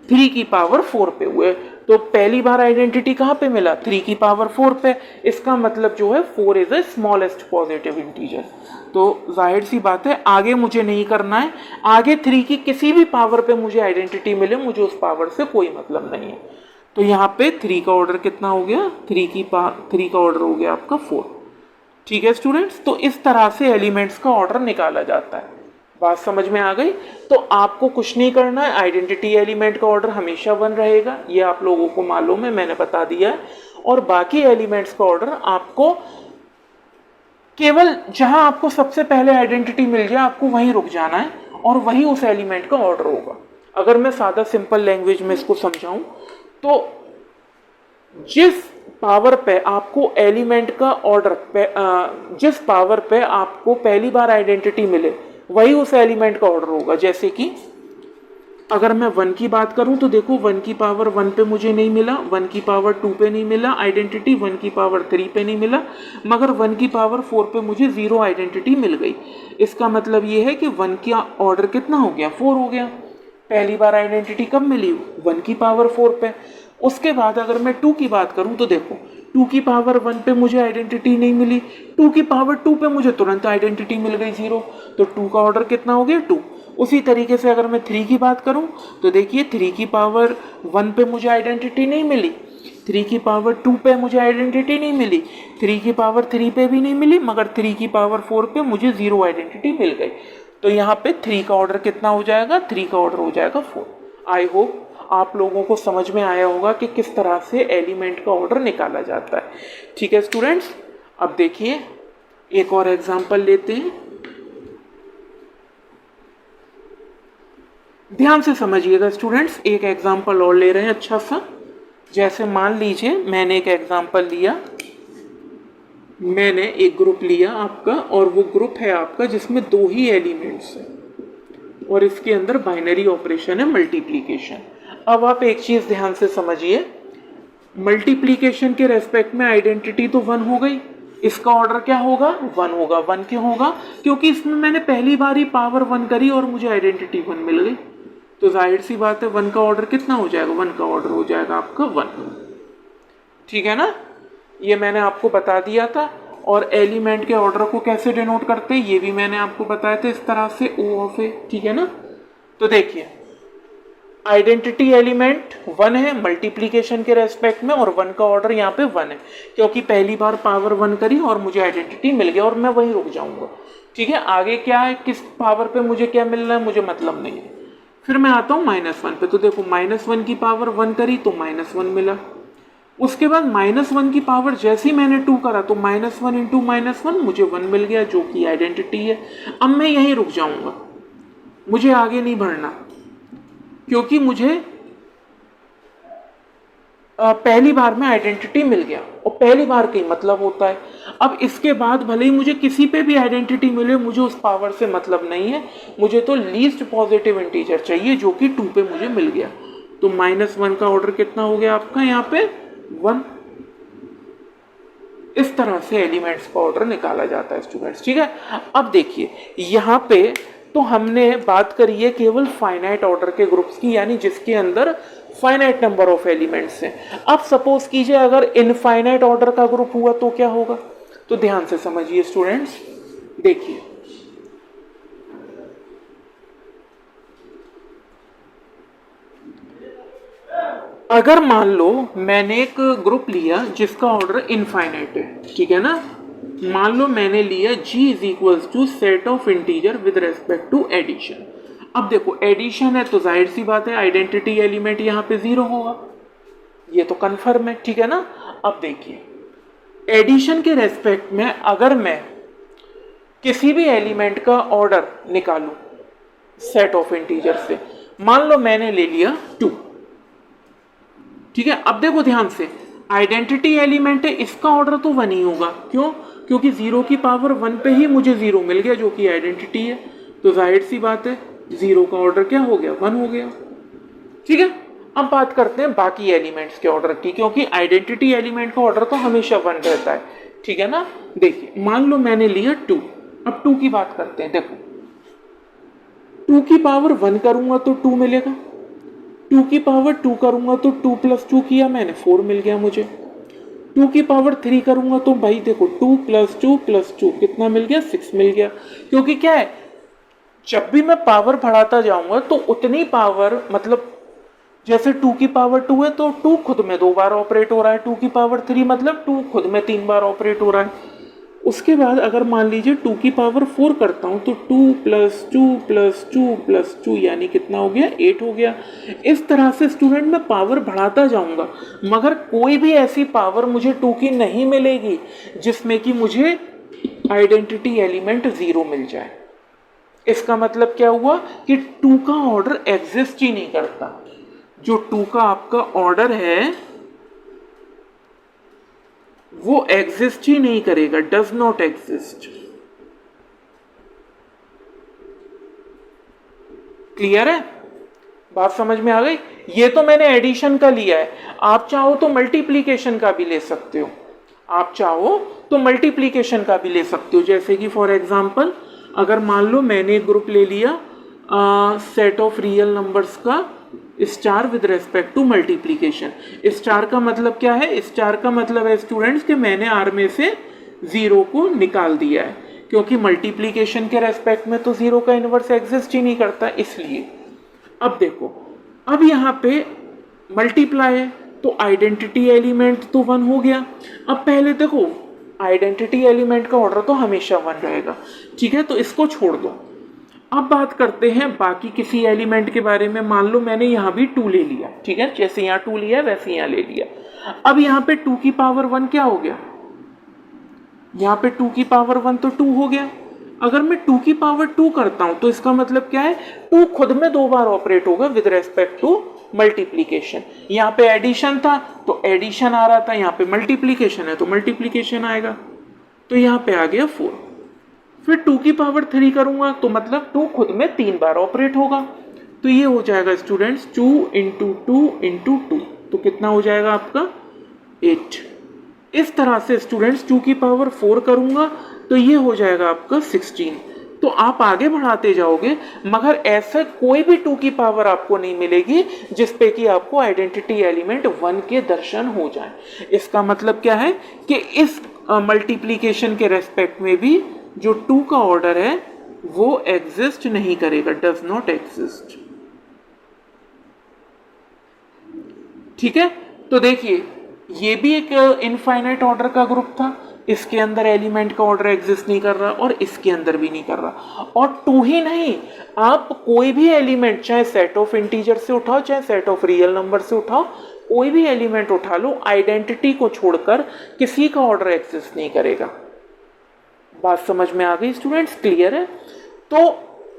3 की पावर 4 पे हुए। तो पहली बार आइडेंटिटी कहाँ पे मिला 3 की पावर 4 पे, इसका मतलब जो है 4 is a smallest positive integer. तो जाहिर सी बात है आगे मुझे नहीं करना है, आगे 3 की किसी भी पावर पे मुझे आइडेंटिटी मिले, मुझे उस पावर से कोई मतलब नहीं है। तो यहाँ पे 3 का ऑर्डर कितना हो गया, 3 का ऑर्डर हो गया आपका 4, ठीक है स्टूडेंट्स। तो इस तरह से एलिमेंट्स का ऑर्डर निकाला जाता है। बात समझ में आ गई। तो आपको कुछ नहीं करना है, आइडेंटिटी एलिमेंट का ऑर्डर हमेशा 1 रहेगा, ये आप लोगों को मालूम है, मैंने बता दिया है। और बाकी एलिमेंट्स का ऑर्डर आपको केवल जहां आपको सबसे पहले आइडेंटिटी मिल जाए आपको वहीं रुक जाना है और वही उस एलिमेंट का ऑर्डर होगा। अगर मैं सादा सिंपल लैंग्वेज में इसको समझाऊं तो जिस पावर पे आपको एलिमेंट का ऑर्डर पे जिस पावर पे आपको पहली बार आइडेंटिटी मिले वही उस एलिमेंट का ऑर्डर होगा। जैसे कि अगर मैं 1 की बात करूं तो देखो 1 की पावर 1 पे मुझे नहीं मिला, 1 की पावर 2 पे नहीं मिला आइडेंटिटी, 1 की पावर 3 पे नहीं मिला, मगर 1 की पावर 4 पे मुझे 0 आइडेंटिटी मिल गई। इसका मतलब ये है कि 1 का ऑर्डर कितना हो गया, 4 हो गया। पहली बार आइडेंटिटी कब मिली, 1 की पावर 4 पे। उसके बाद अगर मैं 2 की बात करूं तो देखो 2 की पावर 1 पे मुझे आइडेंटिटी नहीं मिली, 2 की पावर 2 पे मुझे तुरंत आइडेंटिटी मिल गई 0, तो 2 का ऑर्डर कितना हो गया, 2। उसी तरीके से अगर मैं 3 की बात करूं तो देखिए 3 की पावर 1 पे मुझे आइडेंटिटी नहीं मिली, 3 की पावर 2 पे मुझे आइडेंटिटी नहीं मिली, 3 की पावर 3 पे भी नहीं मिली, मगर 3 की पावर 4 पे मुझे 0 आइडेंटिटी मिल गई। तो यहाँ पे 3 का ऑर्डर कितना हो जाएगा, 3 का ऑर्डर हो जाएगा 4। आई होप आप लोगों को समझ में आया होगा कि किस तरह से एलिमेंट का ऑर्डर निकाला जाता है। ठीक है स्टूडेंट्स, अब देखिए एक और एग्जांपल लेते हैं, ध्यान से समझिएगा स्टूडेंट्स। एक एग्जांपल और ले रहे हैं अच्छा सा। जैसे मान लीजिए मैंने एक एग्जांपल लिया, मैंने एक ग्रुप लिया आपका, और वो ग्रुप है आपका जिसमें 2 ही एलिमेंट्स हैं और इसके अंदर बाइनरी ऑपरेशन है मल्टीप्लिकेशन। अब आप एक चीज ध्यान से समझिए, मल्टीप्लिकेशन के रेस्पेक्ट में आइडेंटिटी तो 1 हो गई, इसका ऑर्डर क्या होगा, 1 होगा। 1 क्यों होगा, क्योंकि इसमें मैंने पहली बार ही पावर 1 करी और मुझे आइडेंटिटी 1 मिल गई। तो जाहिर सी बात है 1 का ऑर्डर कितना हो जाएगा, 1 का ऑर्डर हो जाएगा आपका 1। ठीक है ना, ये मैंने आपको बता दिया था। और एलिमेंट के ऑर्डर को कैसे डिनोट करते हैं ये भी मैंने आपको बताया था, इस तरह से O ऑफ A। ठीक है ना, तो देखिए आइडेंटिटी एलिमेंट 1 है मल्टीप्लिकेशन के रेस्पेक्ट में, और 1 का ऑर्डर यहाँ पे 1 है क्योंकि पहली बार पावर 1 करी और मुझे आइडेंटिटी मिल गया और मैं वहीं रुक जाऊंगा। ठीक है, आगे क्या है, किस पावर पे मुझे क्या मिल रहा है मुझे मतलब नहीं है। फिर मैं आता हूँ -1 पे, तो देखो -1 की पावर 1 करी तो -1 मिला। उसके बाद -1 की पावर जैसे ही मैंने 2 करा तो -1 इंटू -1 मुझे 1 मिल गया जो कि आइडेंटिटी है। अब मैं यहीं रुक जाऊंगा, मुझे आगे नहीं बढ़ना, क्योंकि मुझे पहली बार में आइडेंटिटी मिल गया और पहली बार का ही मतलब होता है। अब इसके बाद भले ही मुझे किसी पे भी आइडेंटिटी मिले, मुझे उस पावर से मतलब नहीं है, मुझे तो लीस्ट पॉजिटिव इंटीजर चाहिए जो कि 2 पे मुझे मिल गया। तो -1 का ऑर्डर कितना हो गया आपका यहाँ पे 1। इस तरह से एलिमेंट्स का ऑर्डर निकाला जाता है स्टूडेंट्स। ठीक है, अब देखिए यहाँ पे तो हमने बात करी है केवल फाइनाइट ऑर्डर के ग्रुप्स की, यानी जिसके अंदर फाइनाइट नंबर ऑफ एलिमेंट्स हैं। अब सपोज कीजिए अगर इनफाइनाइट ऑर्डर का ग्रुप हुआ तो क्या होगा, तो ध्यान से समझिए स्टूडेंट्स। देखिए अगर मान लो मैंने एक ग्रुप लिया जिसका ऑर्डर इनफाइनाइट है, ठीक है ना, मान लो मैंने लिया G is equals to set of integer with respect to addition. अब देखो एडिशन है तो जाहिर सी बात है आइडेंटिटी एलिमेंट यहाँ पे 0 होगा, ये तो कन्फर्म है। ठीक है ना, अब देखिए एडिशन के रेस्पेक्ट में अगर मैं किसी भी एलिमेंट का ऑर्डर निकालूं सेट ऑफ इंटीजर से, मान लो मैंने ले लिया 2। ठीक है, अब देखो ध्यान से, आइडेंटिटी एलिमेंट है, इसका ऑर्डर तो 1 ही होगा। क्यों, क्योंकि 0 की पावर 1 पे ही मुझे 0 मिल गया जो कि आइडेंटिटी है, तो जाहिर सी बात है 0 का ऑर्डर क्या हो गया, 1 हो गया। ठीक है, अब बात करते हैं बाकी एलिमेंट्स के ऑर्डर की, क्योंकि आइडेंटिटी एलिमेंट का ऑर्डर तो हमेशा 1 रहता है। ठीक है ना, देखिए मान लो मैंने लिया 2, अब 2 की बात करते हैं। देखो 2 की पावर 1 करूंगा तो 2 मिलेगा, 2 की पावर 2 करूंगा तो 2 प्लस 2 किया मैंने 4 मिल गया मुझे, 2 की पावर 3 करूंगा तो भाई देखो 2 प्लस 2 प्लस 2 कितना मिल गया, 6 मिल गया। क्योंकि क्या है, जब भी मैं पावर बढ़ाता जाऊंगा तो उतनी पावर, मतलब जैसे 2 की पावर 2 है तो 2 खुद में 2 बार ऑपरेट हो रहा है, 2 की पावर 3 मतलब 2 खुद में 3 बार ऑपरेट हो रहा है। उसके बाद अगर मान लीजिए 2 की पावर 4 करता हूं तो 2 प्लस 2 प्लस 2 प्लस 2 यानी कितना हो गया, 8 हो गया। इस तरह से स्टूडेंट मैं पावर बढ़ाता जाऊंगा, मगर कोई भी ऐसी पावर मुझे 2 की नहीं मिलेगी जिसमें कि मुझे आइडेंटिटी एलिमेंट 0 मिल जाए। इसका मतलब क्या हुआ कि 2 का ऑर्डर एग्जिस्ट ही नहीं करता। जो 2 का आपका ऑर्डर है वो एग्जिस्ट ही नहीं करेगा, डज नॉट एग्जिस्ट। क्लियर है? बात समझ में आ गई? ये तो मैंने एडिशन का लिया है, आप चाहो तो मल्टीप्लीकेशन का भी ले सकते हो, आप चाहो तो मल्टीप्लीकेशन का भी ले सकते हो। जैसे कि फॉर एग्जांपल अगर मान लो मैंने एक ग्रुप ले लिया सेट ऑफ रियल नंबर्स का star with respect to multiplication. Star का मतलब क्या है? स्टार का मतलब है स्टूडेंट्स कि मैंने आर में से जीरो को निकाल दिया है, क्योंकि मल्टीप्लीकेशन के रेस्पेक्ट में तो जीरो का इनवर्स एग्जिस्ट ही नहीं करता, इसलिए। अब देखो, अब यहाँ पे मल्टीप्लाई है तो आइडेंटिटी एलिमेंट तो 1 हो गया। अब पहले देखो, आइडेंटिटी एलिमेंट का ऑर्डर तो हमेशा 1 रहेगा, ठीक है, तो इसको छोड़ दो। अब बात करते हैं बाकी किसी एलिमेंट के बारे में। मान लो मैंने यहाँ भी 2 ले लिया, ठीक है, जैसे यहाँ 2 लिया वैसे यहाँ ले लिया। अब यहाँ पे 2 की पावर 1 क्या हो गया? यहाँ पे 2 की पावर 1 तो 2 हो गया। अगर मैं 2 की पावर 2 करता हूं तो इसका मतलब क्या है? 2 खुद में 2 बार ऑपरेट होगा विद रेस्पेक्ट टू मल्टीप्लीकेशन। यहाँ पे एडिशन था तो एडिशन आ रहा था, यहाँ पे मल्टीप्लीकेशन है तो मल्टीप्लीकेशन आएगा, तो यहाँ पे आ गया 4। फिर 2 की पावर 3 करूंगा तो मतलब 2 खुद में 3 बार ऑपरेट होगा, तो ये हो जाएगा स्टूडेंट्स 2 इंटू 2 इंटू 2, तो कितना हो जाएगा आपका? 8। इस तरह से स्टूडेंट्स 2 की पावर 4 करूंगा तो ये हो जाएगा आपका 16। तो आप आगे बढ़ाते जाओगे, मगर ऐसा कोई भी 2 की पावर आपको नहीं मिलेगी जिसपे कि आपको आइडेंटिटी एलिमेंट 1 के दर्शन हो जाए। इसका मतलब क्या है कि इस मल्टीप्लीकेशन के रेस्पेक्ट में भी जो 2 का ऑर्डर है वो एग्जिस्ट नहीं करेगा, डज नॉट एग्जिस्ट। ठीक है, तो देखिए ये भी एक इनफाइनाइट ऑर्डर का ग्रुप था, इसके अंदर एलिमेंट का ऑर्डर एग्जिस्ट नहीं कर रहा और इसके अंदर भी नहीं कर रहा। और 2 ही नहीं, आप कोई भी एलिमेंट चाहे सेट ऑफ इंटीजर से उठाओ चाहे सेट ऑफ रियल नंबर से उठाओ, कोई भी एलिमेंट उठा लो, आइडेंटिटी को छोड़कर किसी का ऑर्डर एग्जिस्ट नहीं करेगा। बात समझ में आ गई स्टूडेंट्स? क्लियर है? तो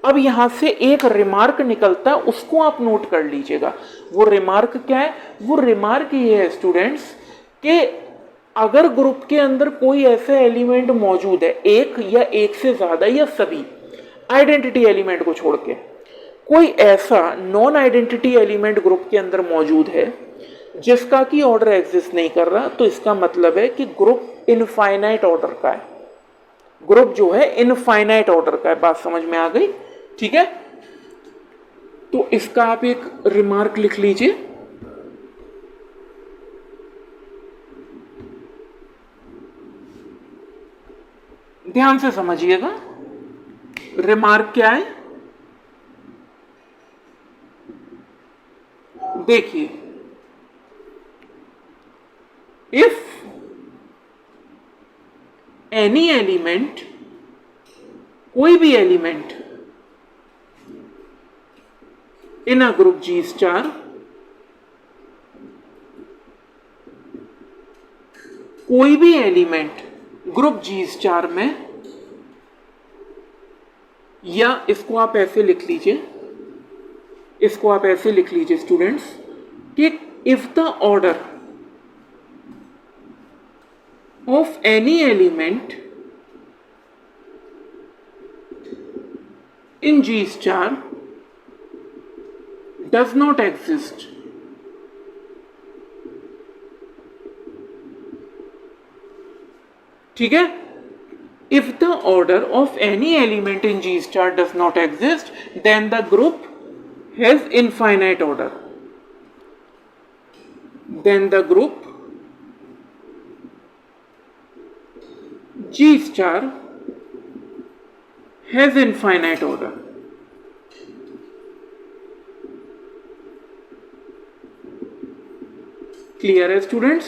अब यहां से एक रिमार्क निकलता है, उसको आप नोट कर लीजिएगा। वो रिमार्क क्या है? वो रिमार्क ये है स्टूडेंट्स कि अगर ग्रुप के अंदर कोई ऐसा एलिमेंट मौजूद है, एक या एक से ज्यादा या सभी आइडेंटिटी एलिमेंट को छोड़ के, कोई ऐसा नॉन आइडेंटिटी एलिमेंट ग्रुप के अंदर मौजूद है जिसका कि ऑर्डर एग्जिस्ट नहीं कर रहा, तो इसका मतलब है कि ग्रुप इनफाइनाइट ऑर्डर का है। ग्रुप जो है इनफाइनाइट ऑर्डर का है। बात समझ में आ गई? ठीक है, तो इसका आप एक रिमार्क लिख लीजिए। ध्यान से समझिएगा, रिमार्क क्या है? देखिए, इफ एनी एलिमेंट, कोई भी element in a group G star, कोई भी एलिमेंट ग्रुप G स्टार में, या इसको आप ऐसे लिख लीजिए, इसको आप ऐसे लिख लीजिए स्टूडेंट्स कि if the order of any element in G star does not exist, ठीक है? If the order of any element in G star does not exist, then the group has infinite order. Then the group G star has infinite order. Clear है students?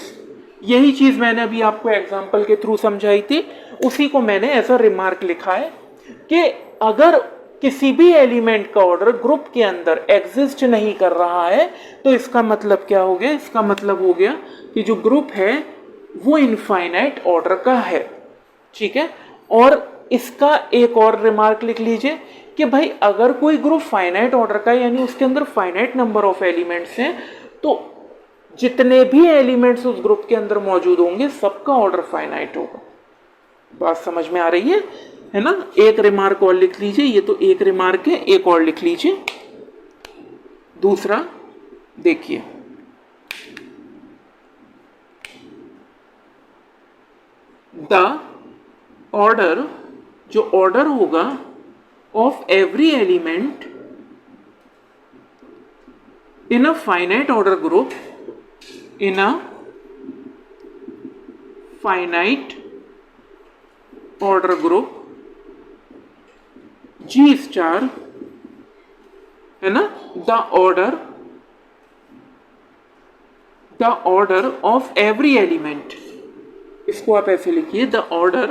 यही चीज मैंने अभी आपको example के through समझाई थी, उसी को मैंने ऐसा रिमार्क लिखा है कि अगर किसी भी एलिमेंट का ऑर्डर ग्रुप के अंदर एग्जिस्ट नहीं कर रहा है तो इसका मतलब क्या हो गया? इसका मतलब हो गया कि जो ग्रुप है वो इनफाइनाइट ऑर्डर का है। ठीक है, और इसका एक और रिमार्क लिख लीजिए कि भाई अगर कोई ग्रुप फाइनाइट ऑर्डर का, यानी उसके अंदर फाइनाइट नंबर ऑफ एलिमेंट्स हैं, तो जितने भी एलिमेंट्स उस ग्रुप के अंदर मौजूद होंगे सबका ऑर्डर फाइनाइट होगा। बात समझ में आ रही है ना? एक रिमार्क और लिख लीजिए, ये तो एक रिमार्क है, एक और लिख लीजिए। दूसरा देखिए, द ऑर्डर, जो ऑर्डर होगा of every element in a finite order group, in a finite order group, G star है ना, the order of every element, इसको आप ऐसे लिखिए, the order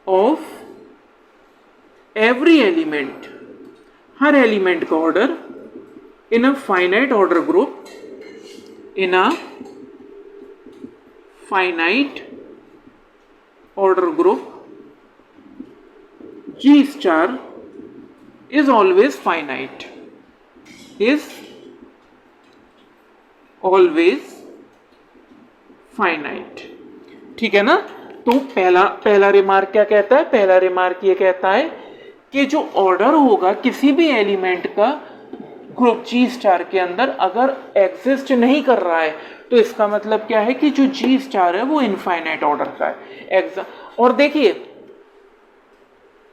of every element, her element का order in a finite order group, in a finite order group, G star is always finite, is always finite। ठीक है ना? तो पहला रिमार्क क्या कहता है? पहला रिमार्क ये कहता है कि जो ऑर्डर होगा किसी भी एलिमेंट का ग्रुप जी स्टार के अंदर अगर एग्जिस्ट नहीं कर रहा है तो इसका मतलब क्या है कि जो जी स्टार है वो इनफाइनाइट ऑर्डर का है। और देखिए,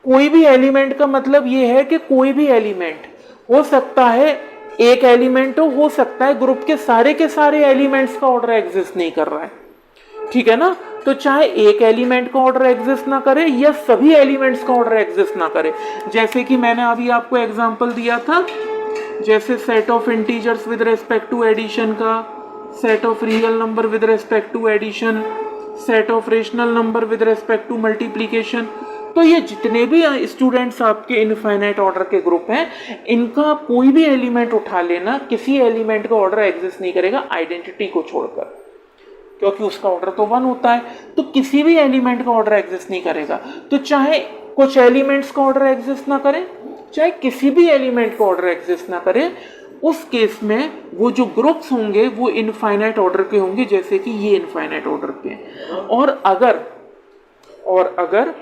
कोई भी एलिमेंट का मतलब ये है कि कोई भी एलिमेंट हो सकता है, एक एलिमेंट हो सकता है ग्रुप के सारे एलिमेंट्स का ऑर्डर एग्जिस्ट नहीं कर रहा है। ठीक है ना? तो चाहे एक एलिमेंट का ऑर्डर एग्जिस्ट ना करे या सभी एलिमेंट्स का ऑर्डर एग्जिस्ट ना करे, जैसे कि मैंने अभी आपको एग्जांपल दिया था, जैसे set of integers with respect to addition का, set of real number with respect to addition, set of rational number with respect to multiplication. तो ये जितने भी स्टूडेंट्स आपके इनफाइनाइट ऑर्डर के ग्रुप हैं, इनका कोई भी एलिमेंट उठा लेना, किसी एलिमेंट का ऑर्डर एग्जिस्ट नहीं करेगा आइडेंटिटी को छोड़कर, क्योंकि उसका ऑर्डर तो 1 होता है। तो किसी भी एलिमेंट का ऑर्डर एग्जिस्ट नहीं करेगा। तो चाहे कुछ एलिमेंट्स का ऑर्डर एग्जिस्ट ना करे, चाहे किसी भी एलिमेंट का ऑर्डर एग्जिस्ट ना करे, उस केस में वो जो ग्रुप्स होंगे वो इनफाइनाइट ऑर्डर के होंगे, जैसे कि ये इनफाइनाइट ऑर्डर के हैं। और अगर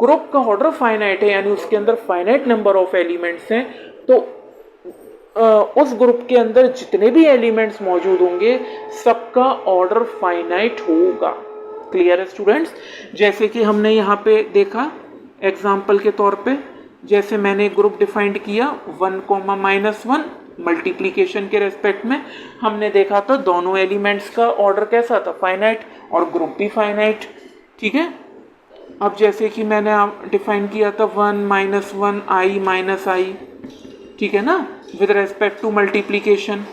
ग्रुप का ऑर्डर फाइनाइट है, यानी उसके अंदर फाइनाइट नंबर ऑफ एलिमेंट्स हैं, तो उस ग्रुप के अंदर जितने भी एलिमेंट्स मौजूद होंगे सबका ऑर्डर फाइनाइट होगा। क्लियर है स्टूडेंट्स? जैसे कि हमने यहाँ पे देखा एग्जाम्पल के तौर पे, जैसे मैंने एक ग्रुप डिफाइंड किया 1, -1 मल्टीप्लीकेशन के रेस्पेक्ट में, हमने देखा था दोनों एलिमेंट्स का ऑर्डर कैसा था? फाइनाइट, और ग्रुप भी फाइनाइट। ठीक है? अब जैसे कि मैंने डिफाइन किया था 1 -1 i-i, ठीक है ना, विद रेस्पेक्ट टू मल्टीप्लीकेशन।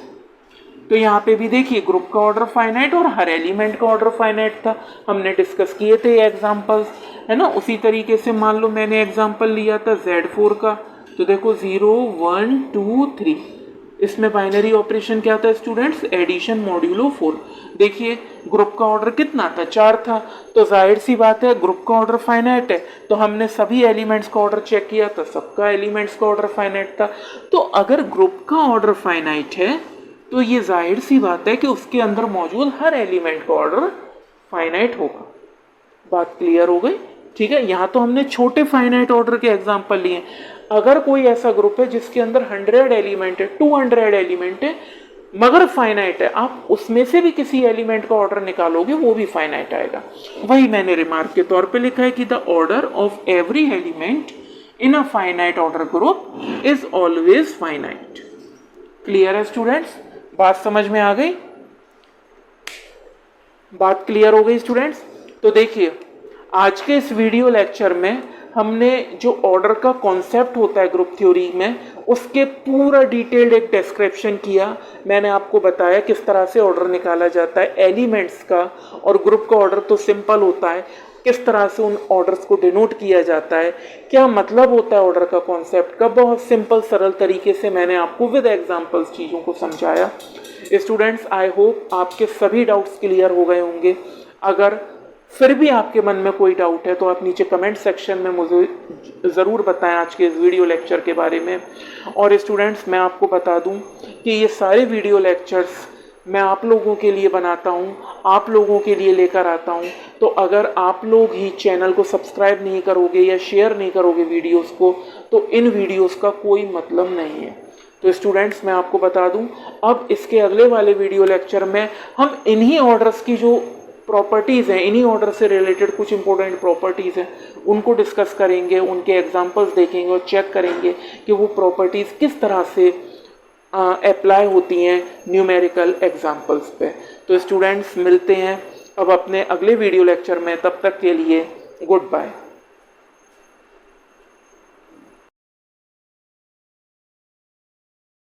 तो यहाँ पे भी देखिए ग्रुप का ऑर्डर फाइनाइट और हर एलिमेंट का ऑर्डर फाइनाइट था। हमने डिस्कस किए थे ये एग्जांपल्स, है ना। उसी तरीके से मान लो मैंने एग्जांपल लिया था Z4 का, तो देखो 0 1 2 3, इसमें बाइनरी ऑपरेशन क्या था स्टूडेंट्स? Addition modulo 4। देखिए ग्रुप का ऑर्डर कितना था? 4 था। तो जाहिर सी बात है ग्रुप का ऑर्डर फाइनाइट है, तो हमने सभी एलिमेंट्स का ऑर्डर चेक किया तो सबका एलिमेंट्स का ऑर्डर फाइनाइट था। तो अगर ग्रुप का ऑर्डर फाइनाइट है तो ये जाहिर सी बात है कि उसके अंदर मौजूद हर एलिमेंट का ऑर्डर फाइनाइट होगा। बात क्लियर हो गई? ठीक है। यहाँ तो हमने छोटे फाइनाइट ऑर्डर के एग्जांपल लिए। अगर कोई ऐसा ग्रुप है जिसके अंदर 100 एलिमेंट है, 200 एलिमेंट है, मगर फाइनाइट है, आप उसमें से भी किसी एलिमेंट का ऑर्डर निकालोगे वो भी फाइनाइट आएगा। वही मैंने रिमार्क के तौर पे लिखा है कि the order of every element in a finite order group is always finite. Clear है स्टूडेंट्स? बात समझ में आ गई? बात क्लियर हो गई स्टूडेंट्स? तो देखिए आज के इस वीडियो लेक्चर में हमने जो ऑर्डर का कॉन्सेप्ट होता है ग्रुप थ्योरी में, उसके पूरा डिटेल्ड एक डिस्क्रिप्शन किया। मैंने आपको बताया किस तरह से ऑर्डर निकाला जाता है एलिमेंट्स का, और ग्रुप का ऑर्डर तो सिंपल होता है, किस तरह से उन ऑर्डर्स को डिनोट किया जाता है, क्या मतलब होता है ऑर्डर का कॉन्सेप्ट का, बहुत सिंपल सरल तरीके से मैंने आपको विद एग्जांपल्स चीज़ों को समझाया। स्टूडेंट्स आई होप आपके सभी डाउट्स क्लियर हो गए होंगे। अगर फिर भी आपके मन में कोई डाउट है तो आप नीचे कमेंट सेक्शन में मुझे ज़रूर बताएं आज के इस वीडियो लेक्चर के बारे में। और स्टूडेंट्स मैं आपको बता दूं कि ये सारे वीडियो लेक्चर्स मैं आप लोगों के लिए बनाता हूँ, आप लोगों के लिए लेकर आता हूँ। तो अगर आप लोग ही चैनल को सब्सक्राइब नहीं करोगे या शेयर नहीं करोगे वीडियोस को, तो इन वीडियोस का कोई मतलब नहीं है। तो स्टूडेंट्स, मैं आपको बता दूं, अब इसके अगले वाले वीडियो लेक्चर में हम इन्हीं ऑर्डर्स की जो प्रॉपर्टीज़ हैं, इन्हीं ऑर्डर से रिलेटेड कुछ इंपॉर्टेंट प्रॉपर्टीज़ हैं, उनको डिस्कस करेंगे, उनके एग्जांपल्स देखेंगे और चेक करेंगे कि वो प्रॉपर्टीज़ किस तरह से अप्लाई होती हैं न्यूमेरिकल एग्जांपल्स पे। तो स्टूडेंट्स, मिलते हैं अब अपने अगले वीडियो लेक्चर में। तब तक के लिए गुड बाय।